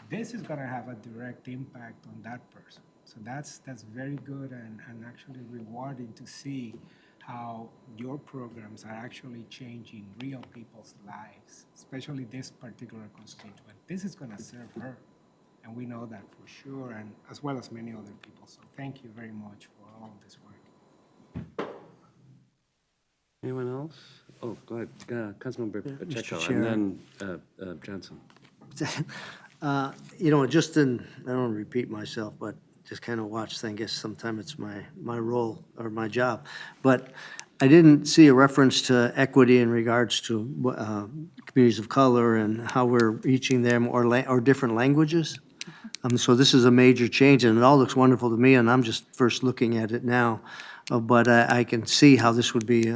This is going to have a direct impact on that person. So that's very good and actually rewarding to see how your programs are actually changing real people's lives, especially this particular constituent. This is going to serve her, and we know that for sure, and as well as many other people. So thank you very much for all of this work. Anyone else? Oh, go ahead. Councilmember Pacheco, Mr. and then Johnson. You know, just I don't want to repeat myself, but just kind of watch, I guess sometimes it's my role or my job. But I didn't see a reference to equity in regards to communities of color and how we're reaching them or different languages. So this is a major change, and it all looks wonderful to me, and I'm just first looking at it now. But I can see how this would be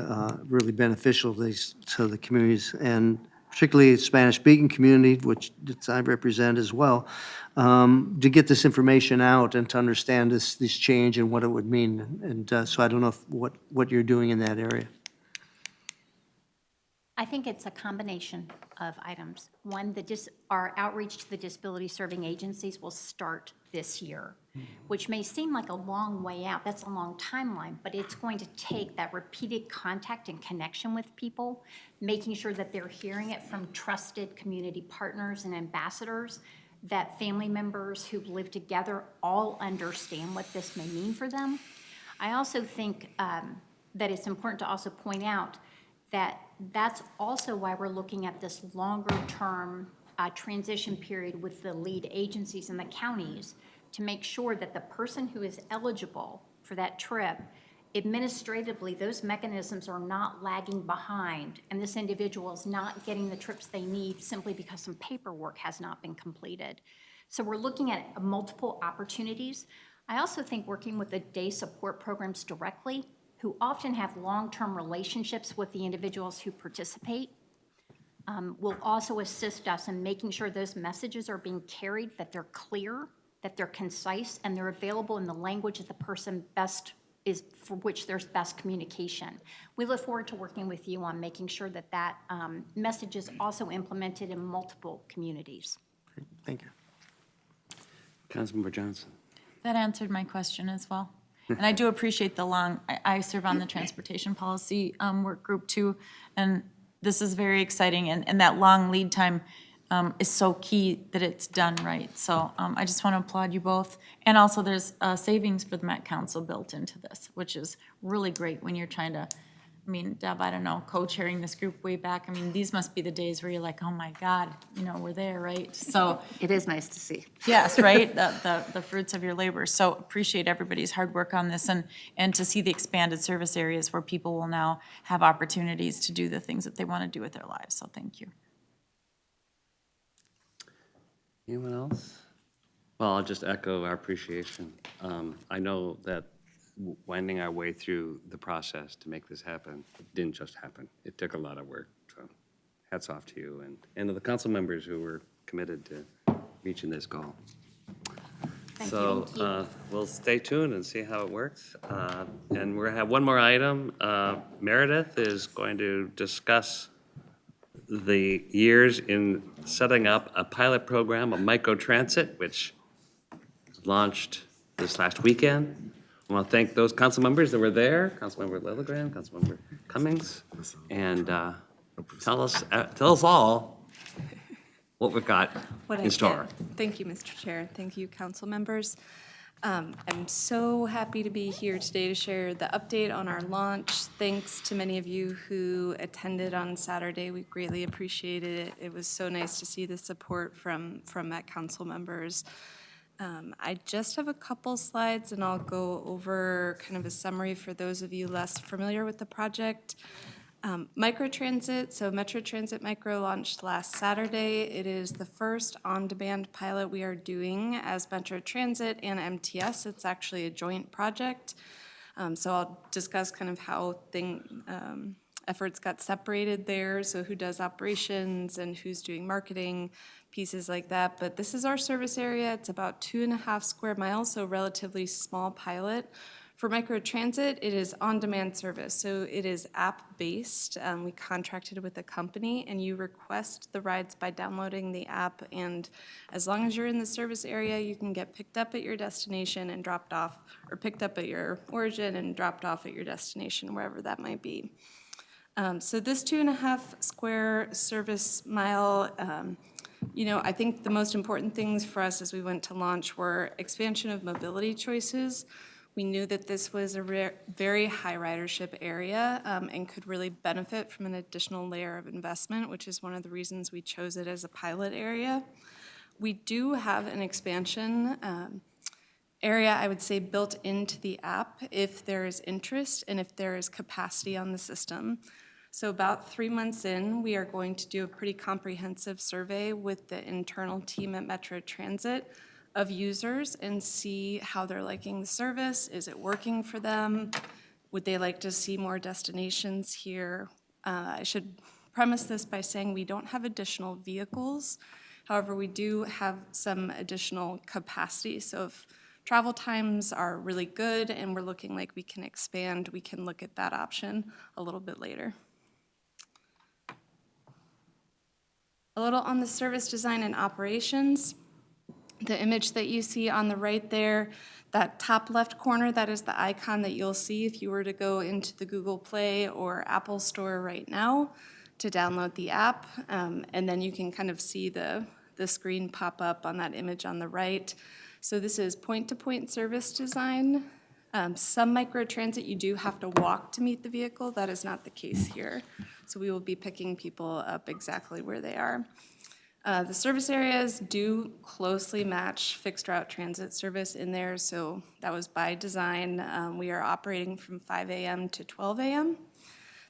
really beneficial to the communities, and particularly the Spanish-speaking community, which I represent as well, to get this information out and to understand this change and what it would mean. And so I don't know what you're doing in that area. I think it's a combination of items. One, our outreach to the disability serving agencies will start this year, which may seem like a long way out. That's a long timeline, but it's going to take that repeated contact and connection with people, making sure that they're hearing it from trusted community partners and ambassadors, that family members who live together all understand what this may mean for them. I also think that it's important to also point out that that's also why we're looking at this longer-term transition period with the lead agencies and the counties to make sure that the person who is eligible for that trip, administratively, those mechanisms are not lagging behind, and this individual is not getting the trips they need simply because some paperwork has not been completed. So we're looking at multiple opportunities. I also think working with the day support programs directly, who often have long-term relationships with the individuals who participate, will also assist us in making sure those messages are being carried, that they're clear, that they're concise, and they're available in the language that the person for which there's best communication. We look forward to working with you on making sure that that message is also implemented in multiple communities. Thank you. Councilmember Johnson. That answered my question as well. And I do appreciate I serve on the transportation policy work group too, and this is very exciting, and that long lead time is so key that it's done right. So I just want to applaud you both. And also there's savings for the Met Council built into this, which is really great when you're trying to, I mean, Deb, I don't know, co-chairing this group way back. I mean, these must be the days where you're like, oh my God, we're there, right? So It is nice to see. yes, right, the fruits of your labor. So appreciate everybody's hard work on this and to see the expanded service areas where people will now have opportunities to do the things that they want to do with their lives. So thank you. Anyone else? Well, I'll just echo our appreciation. I know that winding our way through the process to make this happen. It didn't just happen. It took a lot of work. So hats off to you and to the council members who were committed to reaching this goal. So we'll stay tuned and see how it works. And we're going to have one more item. Meredith is going to discuss the years in setting up a pilot program of microtransit, which launched this last weekend. I want to thank those council members that were there, Councilmember Lilligren, Councilmember Cummings, and tell us all what we've got in store. Thank you, Mr. Chair. Thank you, council members. I'm so happy to be here today to share the update on our launch. Thanks to many of you who attended on Saturday. We greatly appreciated it. It was so nice to see the support from Met council members. I just have a couple slides and I'll go over kind of a summary for those of you less familiar with the project. Microtransit, so Metro Transit Micro launched last Saturday. It is the first on-demand pilot we are doing as Metro Transit and MTS. It's actually a joint project. So I'll discuss kind of how efforts got separated there, so who does operations and who's doing marketing, pieces like that. But this is our service area. It's about 2.5 square miles, so relatively small pilot. For microtransit, it is on-demand service, so it is app-based. We contracted with a company, and you request the rides by downloading the app, and as long as you're in the service area, you can get picked up at your destination and dropped off, or picked up at your origin and dropped off at your destination, wherever that might be. So this 2.5 square service mile, I think the most important things for us as we went to launch were expansion of mobility choices. We knew that this was a very high ridership area and could really benefit from an additional layer of investment, which is one of the reasons we chose it as a pilot area. We do have an expansion area, I would say, built into the app if there is interest and if there is capacity on the system. So about 3 months in, we are going to do a pretty comprehensive survey with the internal team at Metro Transit of users and see how they're liking the service. Is it working for them? Would they like to see more destinations here? I should premise this by saying we don't have additional vehicles. However, we do have some additional capacity. So if travel times are really good and we're looking like we can expand, we can look at that option a little bit later. A little on the service design and operations. The image that you see on the right there, that top left corner, that is the icon that you'll see if you were to go into the Google Play or Apple Store right now to download the app. And then you can kind of see the screen pop up on that image on the right. So this is point-to-point service design. Some microtransit, you do have to walk to meet the vehicle. That is not the case here. So we will be picking people up exactly where they are. The service areas do closely match fixed route transit service in there, so that was by design. We are operating from 5 a.m. to 12 a.m.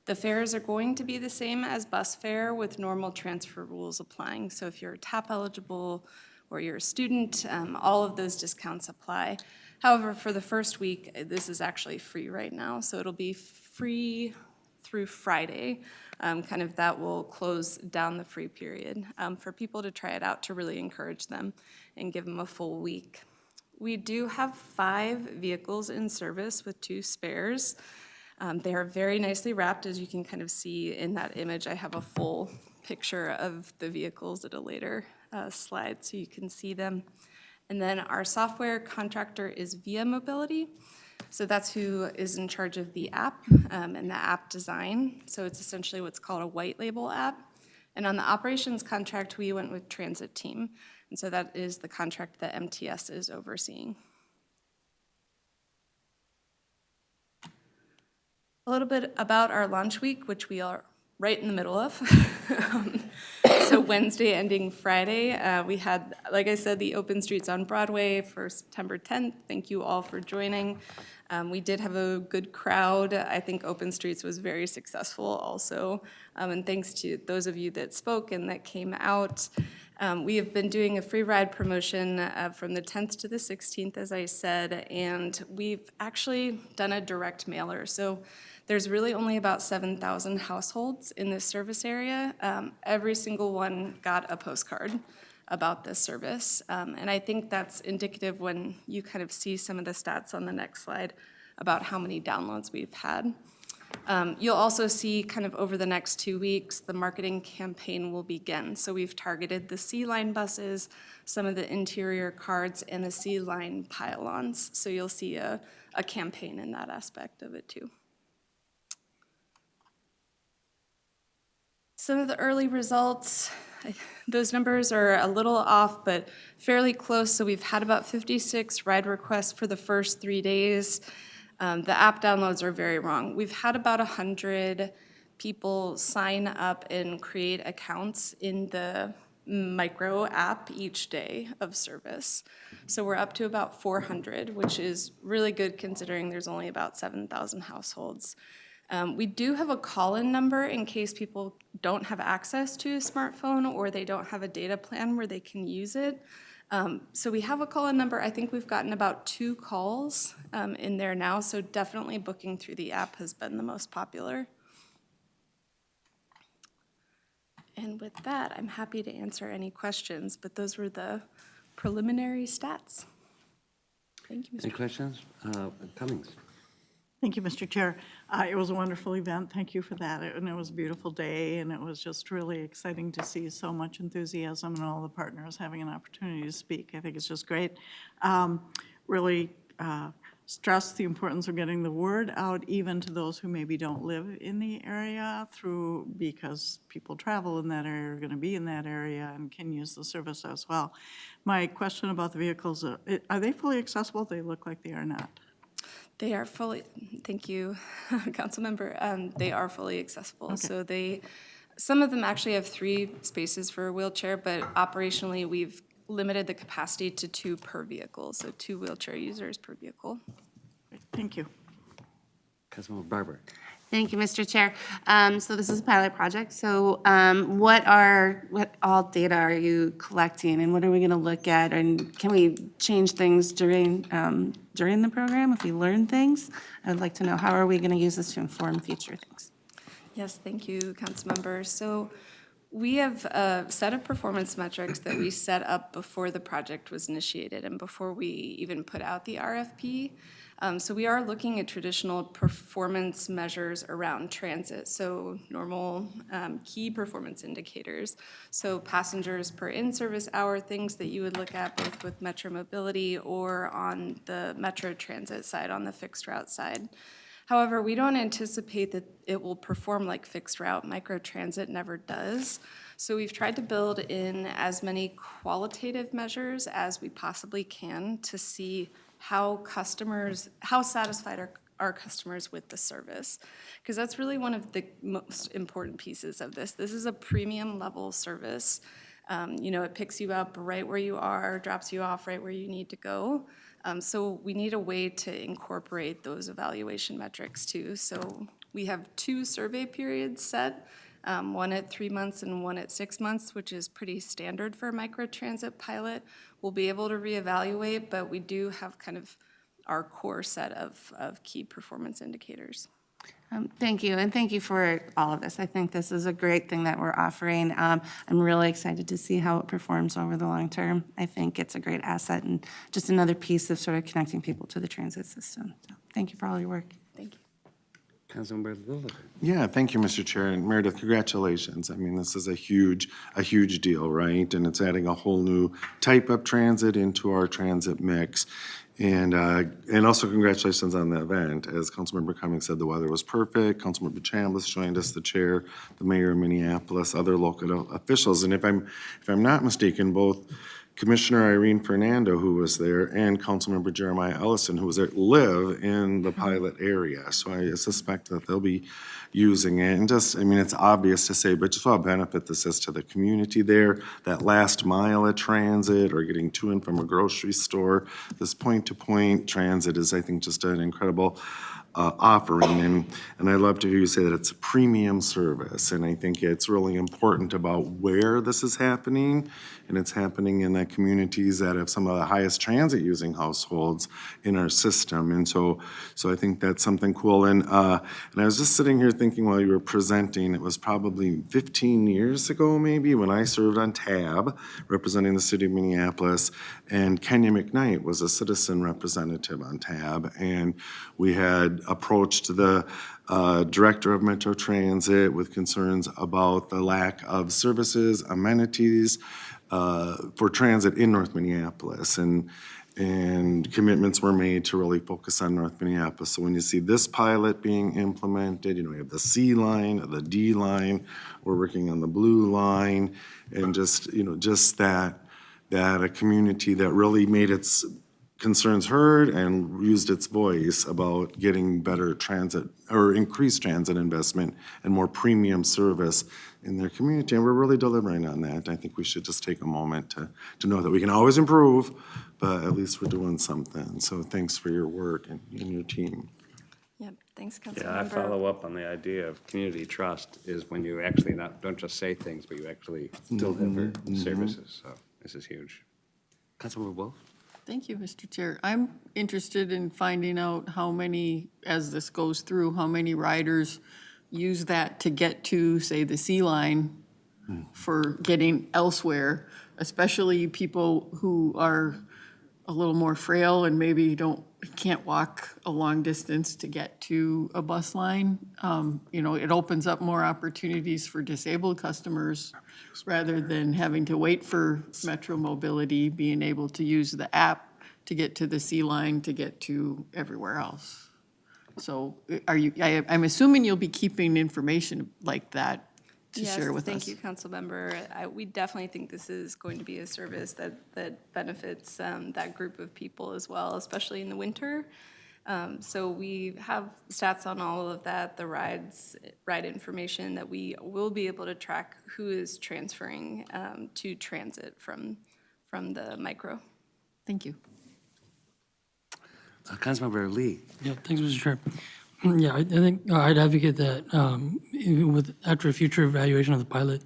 The fares are going to be the same as bus fare with normal transfer rules applying. So if you're TAP eligible or you're a student, all of those discounts apply. However, for the first week, this is actually free right now, so it'll be free through Friday. Kind of that will close down the free period for people to try it out to really encourage them and give them a full week. We do have 5 vehicles in service with 2 spares. They are very nicely wrapped, as you can kind of see in that image. I have a full picture of the vehicles at a later slide so you can see them. And then our software contractor is Via Mobility. So that's who is in charge of the app and the app design. So it's essentially what's called a white label app. And on the operations contract, we went with Transit Team. And so that is the contract that MTS is overseeing. A little bit about our launch week, which we are right in the middle of. So Wednesday ending Friday, we had, like I said, the Open Streets on Broadway for September 10th. Thank you all for joining. We did have a good crowd. I think Open Streets was very successful also. And thanks to those of you that spoke and that came out. We have been doing a free ride promotion from the 10th to the 16th, as I said, and we've actually done a direct mailer. So there's really only about 7,000 households in this service area. Every single one got a postcard about this service. And I think that's indicative when you kind of see some of the stats on the next slide about how many downloads we've had. You'll also see kind of over the next 2 weeks, the marketing campaign will begin. So we've targeted the C-Line buses, some of the interior cards, and the C-Line pylons. So you'll see a campaign in that aspect of it too. Some of the early results, those numbers are a little off, but fairly close. So we've had about 56 ride requests for the first 3 days. The app downloads are very wrong. We've had about 100 people sign up and create accounts in the micro app each day of service. So we're up to about 400, which is really good considering there's only about 7,000 households. We do have a call-in number in case people don't have access to a smartphone or they don't have a data plan where they can use it. So we have a call-in number. I think we've gotten about 2 calls in there now, so definitely booking through the app has been the most popular. And with that, I'm happy to answer any questions, but those were the preliminary stats. Thank you, Mr. Any questions? Cummings. Thank you, Mr. Chair. It was a wonderful event. Thank you for that. And it was a beautiful day, and it was just really exciting to see so much enthusiasm and all the partners having an opportunity to speak. I think it's just great. Really stress the importance of getting the word out even to those who maybe don't live in the area because people travel in that area, are going to be in that area and can use the service as well. My question about the vehicles, are they fully accessible? They look like they are not. They are fully, thank you, Councilmember. They are fully accessible. Okay. So some of them actually have 3 spaces for a wheelchair, but operationally we've limited the capacity to 2 per vehicle, so 2 wheelchair users per vehicle. Thank you. Councilmember Barber. Thank you, Mr. Chair. So this is a pilot project. So what all data are you collecting, and what are we going to look at? And can we change things during the program if we learn things? I'd like to know, how are we going to use this to inform future things? Yes, thank you, Councilmember. So we have a set of performance metrics that we set up before the project was initiated and before we even put out the RFP. So we are looking at traditional performance measures around transit, so normal key performance indicators. So passengers per in-service hour, things that you would look at both with Metro Mobility or on the Metro Transit side, on the fixed route side. However, we don't anticipate that it will perform like fixed route. Microtransit never does. So we've tried to build in as many qualitative measures as we possibly can to see how satisfied are customers with the service. Because that's really one of the most important pieces of this. This is a premium level service. It picks you up right where you are, drops you off right where you need to go. So we need a way to incorporate those evaluation metrics too. So we have 2 survey periods set, one at 3 months and one at 6 months, which is pretty standard for a microtransit pilot. We'll be able to reevaluate, but we do have kind of our core set of key performance indicators. Thank you, and thank you for all of this. I think this is a great thing that we're offering. I'm really excited to see how it performs over the long term. I think it's a great asset and just another piece of sort of connecting people to the transit system. So thank you for all your work. Thank you. Councilmember Lillard. Yeah, thank you, Mr. Chair. And Meredith, congratulations. I mean, this is a huge deal, right? And it's adding a whole new type of transit into our transit mix. And also congratulations on the event. As Councilmember Cummings said, the weather was perfect. Councilmember Chambliss joined us, the chair, the mayor of Minneapolis, other local officials. And if I'm not mistaken, both Commissioner Irene Fernando, who was there, and Councilmember Jeremiah Ellison, who was there, live in the pilot area. So I suspect that they'll be using it. And just, I mean, it's obvious to say, but just what a benefit this is to the community there. That last mile of transit or getting to and from a grocery store, this point-to-point transit is, I think, just an incredible offering, and I love to hear you say that it's a premium service, and I think it's really important about where this is happening, and it's happening in the communities that have some of the highest transit using households in our system, and so I think that's something cool. And I was just sitting here thinking while you were presenting, it was probably 15 years ago maybe when I served on TAB representing the city of Minneapolis, and Kenya McKnight was a citizen representative on TAB, and we had approached the director of Metro Transit with concerns about the lack of services, amenities for transit in North Minneapolis, and commitments were made to really focus on North Minneapolis. So when you see this pilot being implemented, you know, we have the C line, the D line, we're working on the blue line, and just, you know, just that a community that really made its concerns heard and used its voice about getting better transit or increased transit investment and more premium service in their community. And we're really delivering on that. I think we should just take a moment to know that we can always improve, but at least we're doing something. So thanks for your work and your team. Yep, thanks, Councilmember. Yeah, I follow up on the idea of community trust is when you actually don't just say things, but you actually deliver services. So this is huge. Councilmember Wolf? Thank you, Mr. Chair. I'm interested in finding out how many, as this goes through, how many riders use that to get to, say, the C line for getting elsewhere, especially people who are a little more frail and maybe can't walk a long distance to get to a bus line. You know, it opens up more opportunities for disabled customers rather than having to wait for Metro Mobility, being able to use the app to get to the C line, to get to everywhere else. So I'm assuming you'll be keeping information like that to share with us. Yes, thank you, Councilmember. We definitely think this is going to be a service that benefits that group of people as well, especially in the winter. So we have stats on all of that, the ride information that we will be able to track who is transferring to transit from the micro. Thank you. Councilmember Lee. Yeah, thanks, Mr. Chair. Yeah, I think I'd advocate that after a future evaluation of the pilot,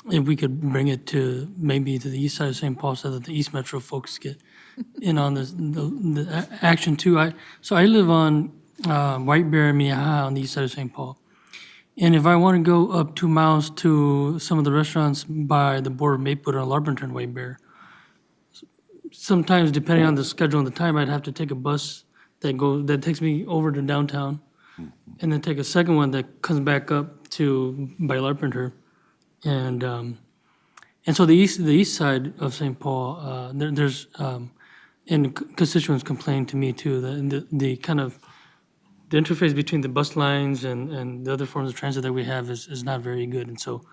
if we could bring it to maybe to the east side of St. Paul so that the East Metro folks get in on the action too. So I live on White Bear and Minneapolis on the east side of St. Paul. And if I want to go up 2 miles to some of the restaurants by the border of Maplewood or Larpenteur and White Bear, sometimes depending on the schedule and the time, I'd have to take a bus that takes me over to downtown, and then take a second one that comes back up to by Larpenteur, and so the east side of St. Paul, there's and constituents complain to me too that the kind of the interface between the bus lines and the other forms of transit that we have is not very good, and so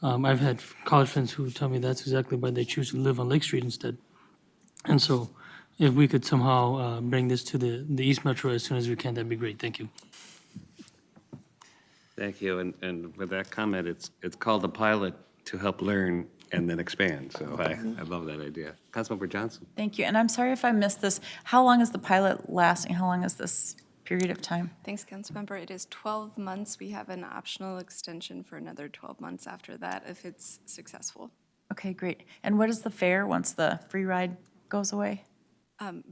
I've had college friends who tell me that's exactly why they choose to live on Lake Street instead, and so. If we could somehow bring this to the East Metro as soon as we can, that'd be great. Thank you. Thank you. And with that comment, it's called the pilot to help learn and then expand. So I love that idea. Councilmember Johnson. Thank you, and I'm sorry if I missed this. How long is the pilot lasting? How long is this period of time? Thanks, Councilmember. It is 12 months. We have an optional extension for another 12 months after that if it's successful. Okay, great. And what is the fare once the free ride goes away?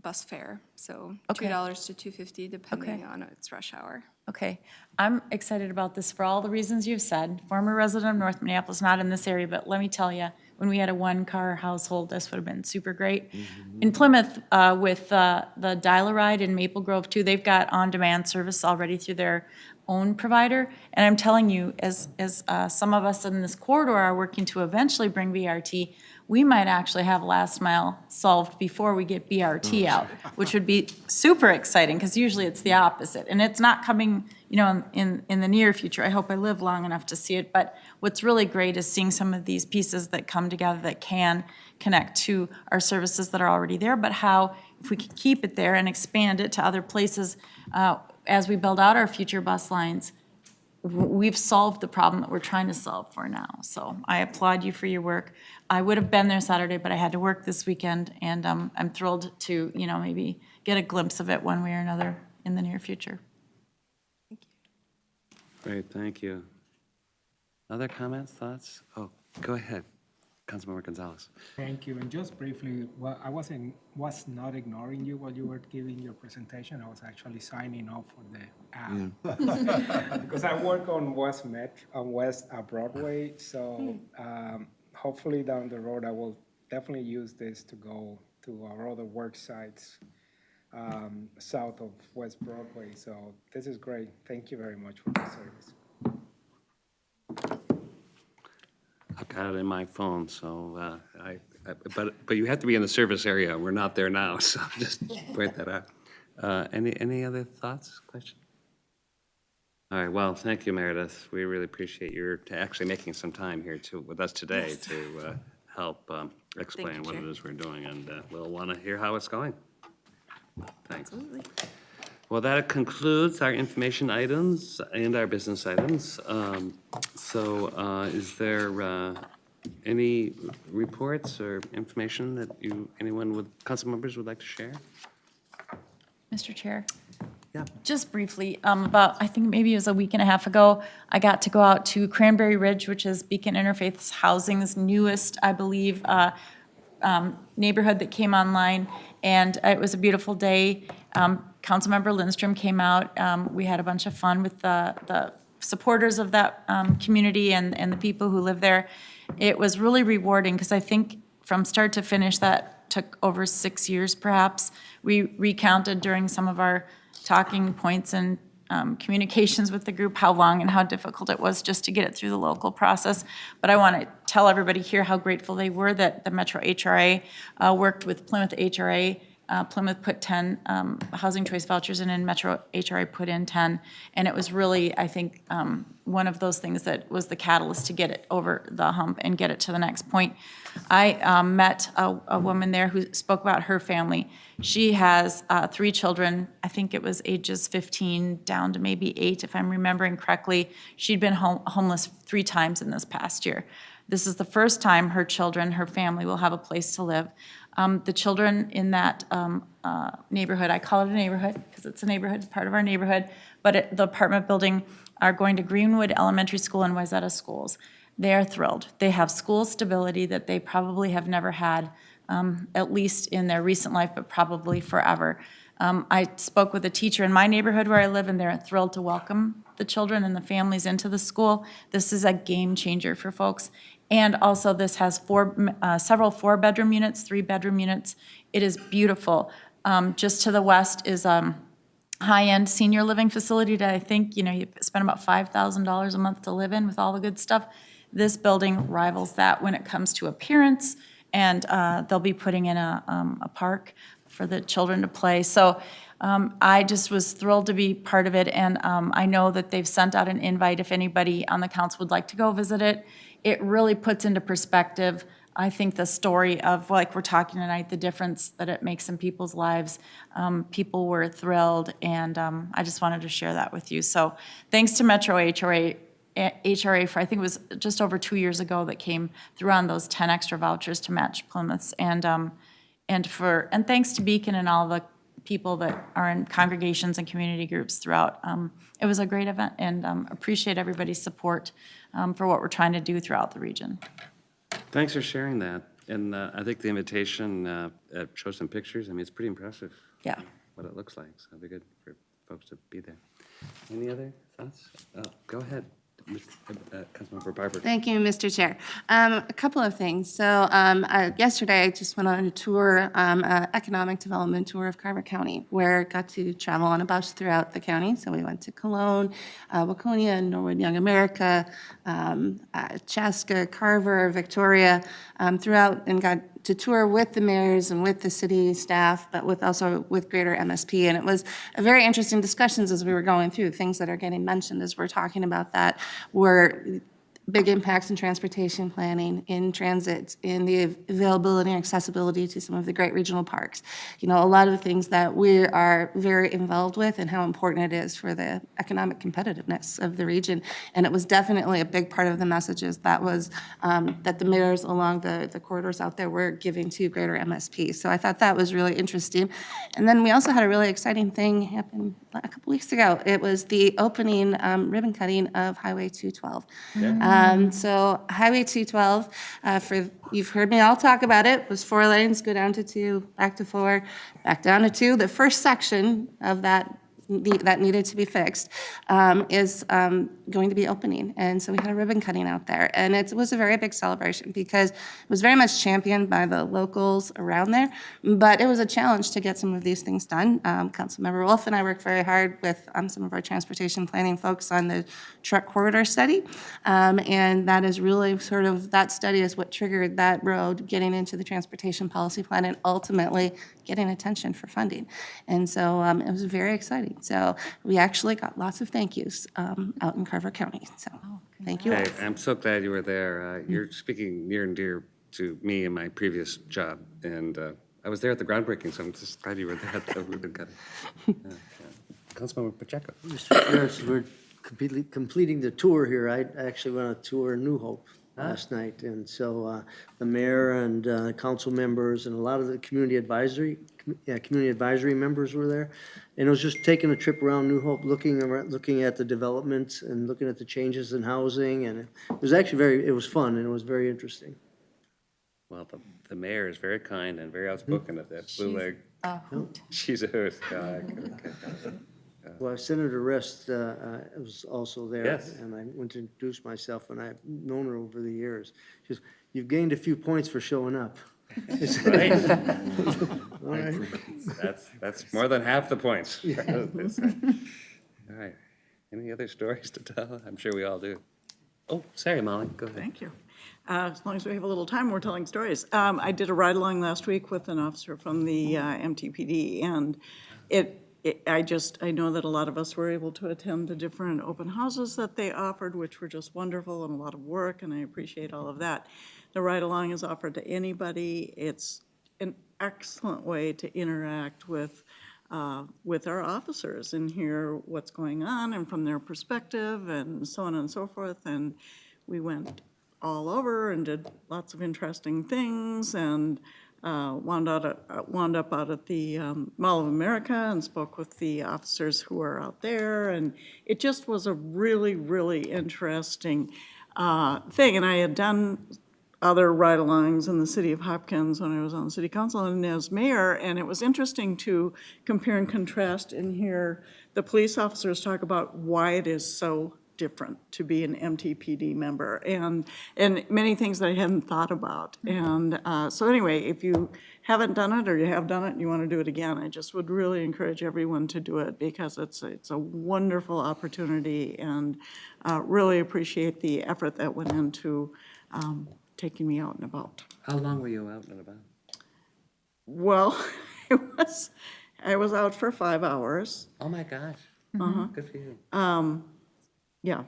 Bus fare, so Okay. $2 to $2.50 depending on its rush hour. Okay, I'm excited about this for all the reasons you've said. Former resident of North Minneapolis, not in this area, but let me tell you, when we had a one-car household, this would have been super great. In Plymouth, with the Dial-A-Ride in Maple Grove too, they've got on-demand service already through their own provider. And I'm telling you, as some of us in this corridor are working to eventually bring BRT, we might actually have last mile solved before we get BRT out, which would be super exciting, because usually it's the opposite. And it's not coming, in the near future. I hope I live long enough to see it. But what's really great is seeing some of these pieces that come together that can connect to our services that are already there, but how, if we can keep it there and expand it to other places, as we build out our future bus lines, we've solved the problem that we're trying to solve for now. So I applaud you for your work. I would have been there Saturday, but I had to work this weekend, and I'm thrilled to, maybe get a glimpse of it one way or another in the near future. Great, thank you. Other comments, thoughts? Oh, go ahead, Councilmember Gonzalez. Thank you. And just briefly, well, I was not ignoring you while you were giving your presentation. I was actually signing up for the app. Because I work on West Broadway, so hopefully down the road, I will definitely use this to go to our other work sites south of West Broadway. So this is great. Thank you very much for the service. I've got it in my phone, so but you have to be in the service area. We're not there now, so just point that out. Any other thoughts, questions? All right, well, thank you, Meredith. We really appreciate your actually making some time here with us today to help explain what it is we're doing, and we'll want to hear how it's going. Thanks. Absolutely. Well, that concludes our information items and our business items. Is there any reports or information that council members would like to share? Mr. Chair? Yeah. Just briefly, I think maybe it was a week and a half ago, I got to go out to Cranberry Ridge, which is Beacon Interfaith Housing's newest, I believe, neighborhood that came online, and it was a beautiful day. Councilmember Lindstrom came out. We had a bunch of fun with the supporters of that community and the people who live there. It was really rewarding because I think from start to finish that took over 6 years perhaps. We recounted during some of our talking points and communications with the group how long and how difficult it was just to get it through the local process. But I want to tell everybody here how grateful they were that the Metro HRA worked with Plymouth HRA. Plymouth put 10 housing choice vouchers in, and Metro HRA put in 10. And it was really, I think, one of those things that was the catalyst to get it over the hump and get it to the next point. I met a woman there who spoke about her family. She has 3 children. I think it was ages 15 down to maybe 8, if I'm remembering correctly. She'd been homeless 3 times in this past year. This is the first time her children, her family, will have a place to live. The children in that neighborhood, I call it a neighborhood because it's a neighborhood, part of our neighborhood, but the apartment building are going to Greenwood Elementary School and Wayzata schools. They are thrilled. They have school stability that they probably have never had, at least in their recent life, but probably forever. I spoke with a teacher in my neighborhood where I live, and they're thrilled to welcome the children and the families into the school. This is a game changer for folks. And also this has several 4-bedroom units, 3-bedroom units. It is beautiful. Just to the west is high-end senior living facility that I think, you spend about $5,000 a month to live in with all the good stuff. This building rivals that when it comes to appearance, and they'll be putting in a park for the children to play. So I just was thrilled to be part of it, and I know that they've sent out an invite if anybody on the council would like to go visit it. It really puts into perspective, I think, the story of, like we're talking tonight, the difference that it makes in people's lives. People were thrilled, and I just wanted to share that with you. So thanks to Metro HRA for, I think it was just over 2 years ago, that came through on those 10 extra vouchers to match Plymouth's, and thanks to Beacon and all the people that are in congregations and community groups throughout. It was a great event, and appreciate everybody's support for what we're trying to do throughout the region. Thanks for sharing that. And I think the invitation shows some pictures. I mean, it's pretty impressive. Yeah. What it looks like. So it'd be good for folks to be there. Any other thoughts? Go ahead. Councilmember Harper. Thank you, Mr. Chair. A couple of things. So yesterday, I just went on a tour, economic development tour of Carver County, where I got to travel on a bus throughout the county. So we went to Cologne, Waconia, Norwood, Young America, Chaska, Carver, Victoria, throughout, and got to tour with the mayors and with the city staff, but also with greater MSP. And it was a very interesting discussions as we were going through. Things that are getting mentioned as we're talking about that were big impacts in transportation planning, in transit, in the availability and accessibility to some of the great regional parks. A lot of the things that we are very involved with and how important it is for the economic competitiveness of the region. And it was definitely a big part of the messages that was that the mayors along the corridors out there were giving to greater MSP. So I thought that was really interesting. And then we also had a really exciting thing happen a couple weeks ago. It was the opening ribbon cutting of Highway 212. So Highway 212, you've heard me all talk about it, was 4 lanes, go down to 2, back to 4, back down to 2. The first section of that needed to be fixed is going to be opening. And so we had a ribbon cutting out there. And it was a very big celebration because it was very much championed by the locals around there. But it was a challenge to get some of these things done. Councilmember Wolf and I worked very hard with some of our transportation planning folks on the truck corridor study. And that is really sort of, that study is what triggered that road getting into the transportation policy plan and ultimately getting attention for funding. And so it was very exciting. So we actually got lots of thank yous out in Carver County. So thank you all. Hey, I'm so glad you were there. You're speaking near and dear to me in my previous job. And I was there at the groundbreaking, so I'm just glad you were there at the ribbon cutting. Councilmember Pacheco. Mr. Chair, as we're completing the tour here, I actually went on a tour in New Hope last night. And so the mayor and council members and a lot of the community advisory members were there. And it was just taking a trip around New Hope, looking at the developments and looking at the changes in housing. And it was actually it was fun and it was very interesting. Well, the mayor is very kind and very outspoken at that blue leg. She's a hoot. Well, Senator Rest was also there. Yes. And I went to introduce myself, and I've known her over the years. She goes, "You've gained a few points for showing up." Right. All right. That's more than half the points. All right. Any other stories to tell? I'm sure we all do. Oh, sorry, Molly, go ahead. Thank you. As long as we have a little time, we're telling stories. I did a ride-along last week with an officer from the MTPD, and I know that a lot of us were able to attend the different open houses that they offered, which were just wonderful and a lot of work, and I appreciate all of that. The ride-along is offered to anybody. It's an excellent way to interact with our officers and hear what's going on and from their perspective and so on and so forth. And we went all over and did lots of interesting things and wound up out at the Mall of America and spoke with the officers who are out there. And it just was a really, really interesting thing. And I had done other ride-alongs in the city of Hopkins when I was on the city council and as mayor, and it was interesting to compare and contrast and hear the police officers talk about why it is so different to be an MTPD member and many things that I hadn't thought about. And so anyway, if you haven't done it or you have done it and you want to do it again, I just would really encourage everyone to do it because it's a wonderful opportunity and really appreciate the effort that went into taking me out and about. How long were you out and about? Well, I was out for 5 hours. Oh my gosh. Good for you. Yeah,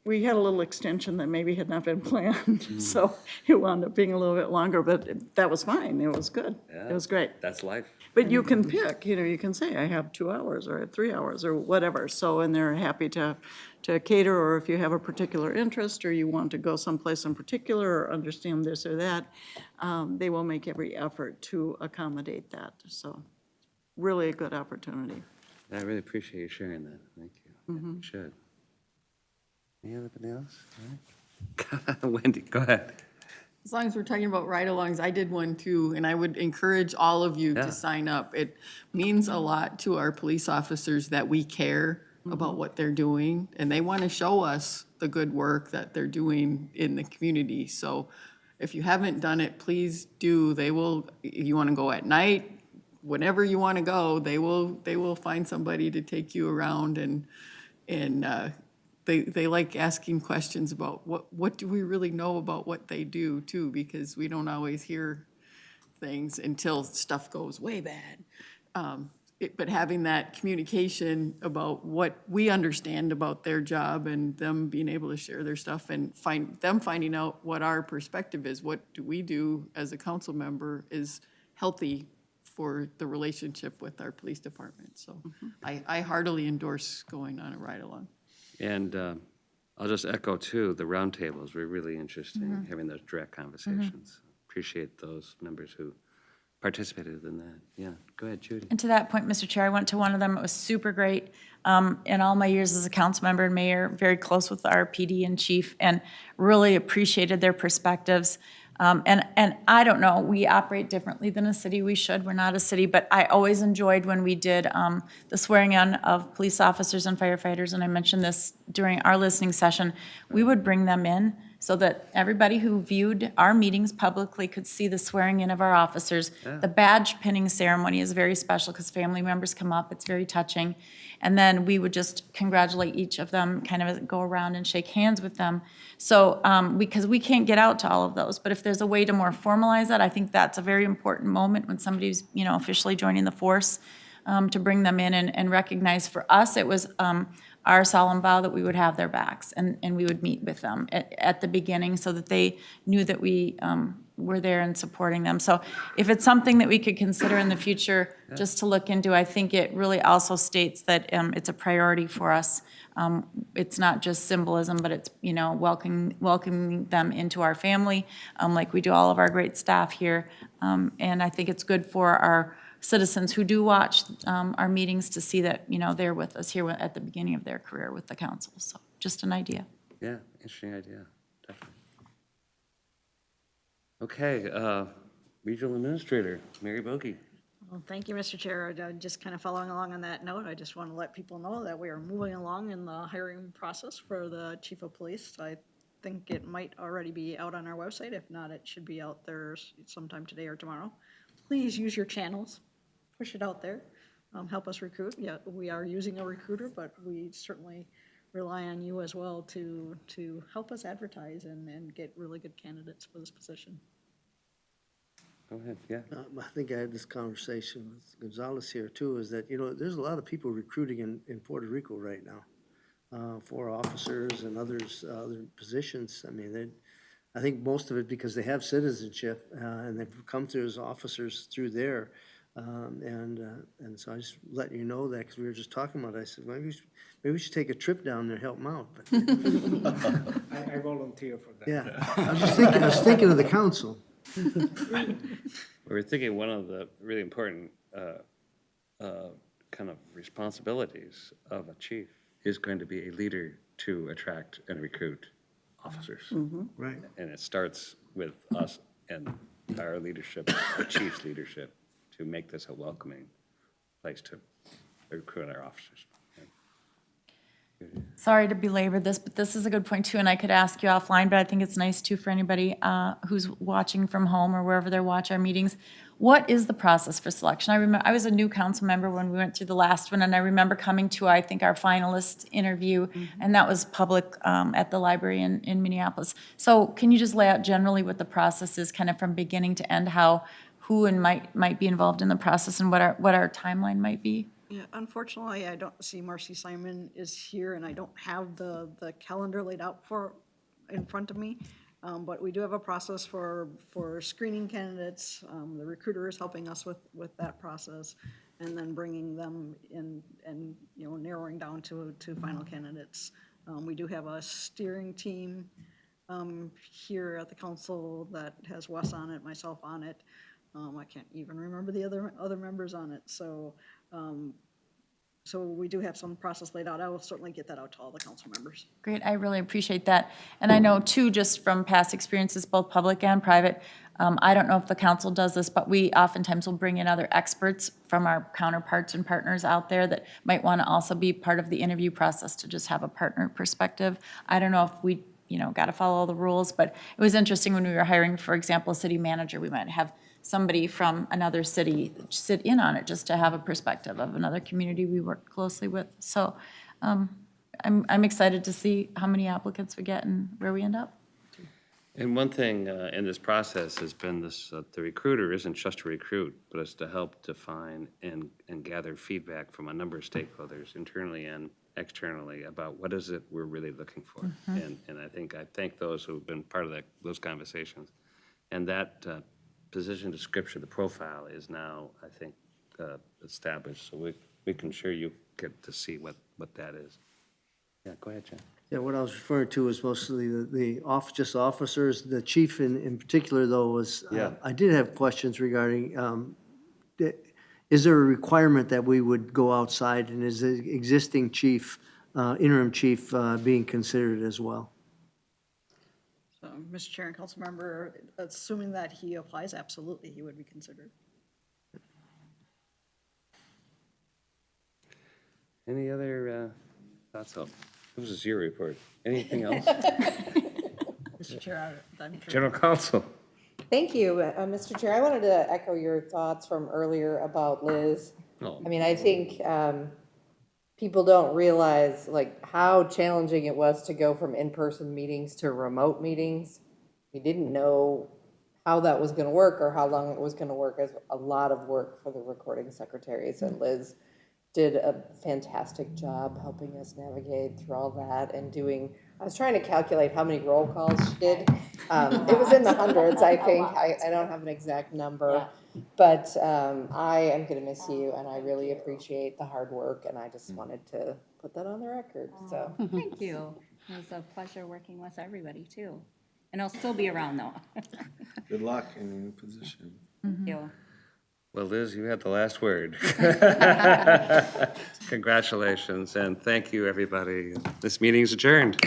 we had a little extension that maybe had not been planned, so it wound up being a little bit longer, but that was fine. It was good. Yeah, it was great. That's life. But you can pick, you can say, I have 2 hours or 3 hours or whatever. So, and they're happy to cater, or if you have a particular interest or you want to go someplace in particular or understand this or that, they will make every effort to accommodate that. So really a good opportunity. I really appreciate you sharing that. Thank you. You should. Anybody else? All right. Wendy, go ahead. As long as we're talking about ride-alongs, I did one too, and I would encourage all of you to sign up. It means a lot to our police officers that we care about what they're doing, and they want to show us the good work that they're doing in the community. So if you haven't done it, please do. They will, if you want to go at night, whenever you want to go, they will find somebody to take you around and They like asking questions about what do we really know about what they do too, because we don't always hear things until stuff goes way bad. But having that communication about what we understand about their job and them being able to share their stuff and finding out what our perspective is, what do we do as a council member is healthy for the relationship with our police department. So I heartily endorse going on a ride-along. And I'll just echo too, the roundtables were really interesting, having those direct conversations. Appreciate those members who participated in that. Yeah, go ahead, Judy. And to that point, Mr. Chair, I went to one of them. It was super great. In all my years as a council member and mayor, very close with our PD and chief, and really appreciated their perspectives. And I don't know, we operate differently than a city. We should. We're not a city. But I always enjoyed when we did the swearing in of police officers and firefighters, and I mentioned this during our listening session. We would bring them in so that everybody who viewed our meetings publicly could see the swearing in of our officers. The badge pinning ceremony is very special because family members come up. It's very touching. And then we would just congratulate each of them, kind of go around and shake hands with them. So, because we can't get out to all of those, but if there's a way to more formalize that, I think that's a very important moment when somebody's, officially joining the force, to bring them in and recognize. For us, it was our solemn vow that we would have their backs and we would meet with them at the beginning so that they knew that we were there and supporting them. So if it's something that we could consider in the future, just to look into, I think it really also states that it's a priority for us. It's not just symbolism, but it's, welcoming them into our family, like we do all of our great staff here. And I think it's good for our citizens who do watch our meetings to see that, they're with us here at the beginning of their career with the council. So just an idea. Yeah, interesting idea, definitely. Okay, Regional Administrator, Mary Bogey. Well, thank you, Mr. Chair. Just kind of following along on that note, I just want to let people know that we are moving along in the hiring process for the chief of police. I think it might already be out on our website. If not, it should be out there sometime today or tomorrow. Please use your channels, push it out there, help us recruit. Yeah, we are using a recruiter, but we certainly rely on you as well to help us advertise and get really good candidates for this position. Go ahead, yeah. I think I had this conversation with Gonzalez here too, is that, there's a lot of people recruiting in Puerto Rico right now for officers and other positions. I mean, I think most of it because they have citizenship and they've come through as officers through there. And so I just letting you know that because we were just talking about it. I said, maybe we should take a trip down there and help them out. But I volunteer for that. yeah, I was thinking of the council. We were thinking one of the really important kind of responsibilities of a chief is going to be a leader to attract and recruit officers. Right. And it starts with us and our leadership, our chief's leadership, to make this a welcoming place to recruit our officers. Sorry to belabor this, but this is a good point too, and I could ask you offline, but I think it's nice too for anybody who's watching from home or wherever they watch our meetings. What is the process for selection? I remember I was a new council member when we went through the last one, and I remember coming to, I think, our finalist interview, and that was public at the library in Minneapolis. So can you just lay out generally what the process is, kind of from beginning to end, who might be involved in the process and what our timeline might be? Yeah, unfortunately, I don't see Marcy Simon is here, and I don't have the calendar laid out in front of me. But we do have a process for screening candidates. The recruiter is helping us with that process, and then bringing them in and narrowing down to final candidates. We do have a steering team here at the council that has Wes on it, myself on it. I can't even remember the other members on it. So we do have some process laid out. I will certainly get that out to all the council members. Great, I really appreciate that. And I know too, just from past experiences, both public and private, I don't know if the council does this, but we oftentimes will bring in other experts from our counterparts and partners out there that might want to also be part of the interview process to just have a partner perspective. I don't know if we, got to follow all the rules, but it was interesting when we were hiring, for example, a city manager, we might have somebody from another city sit in on it just to have a perspective of another community we work closely with. So I'm excited to see how many applicants we get and where we end up. And one thing in this process has been this, the recruiter isn't just to recruit, but it's to help define and gather feedback from a number of stakeholders internally and externally about what is it we're really looking for. And I thank those who've been part of those conversations. And that position description, the profile is now, I think, established. So we can sure you get to see what that is. Yeah, go ahead, Jen. Yeah, what I was referring to was mostly the just officers. The chief in particular, though, was, Yeah. I did have questions regarding, is there a requirement that we would go outside, and is the existing chief, interim chief, being considered as well? So, Mr. Chair and council member, assuming that he applies, absolutely, he would be considered. Any other thoughts? This is your report. Anything else? Mr. Chair, I'm sure. General Counsel. Thank you, Mr. Chair. I wanted to echo your thoughts from earlier about Liz. Oh. I mean, I think people don't realize like how challenging it was to go from in-person meetings to remote meetings. We didn't know how that was going to work or how long it was going to work. It was a lot of work for the recording secretaries, and Liz did a fantastic job helping us navigate through all that and doing, I was trying to calculate how many roll calls she did. It was in the hundreds, I think. I don't have an exact number. But I am going to miss you, and I really appreciate the hard work, and I just wanted to put that on the record, so. Thank you. It was a pleasure working with everybody, too. And I'll still be around, though. Good luck in your new position. Thank you. Well, Liz, you had the last word. Congratulations, and thank you, everybody. This meeting is adjourned.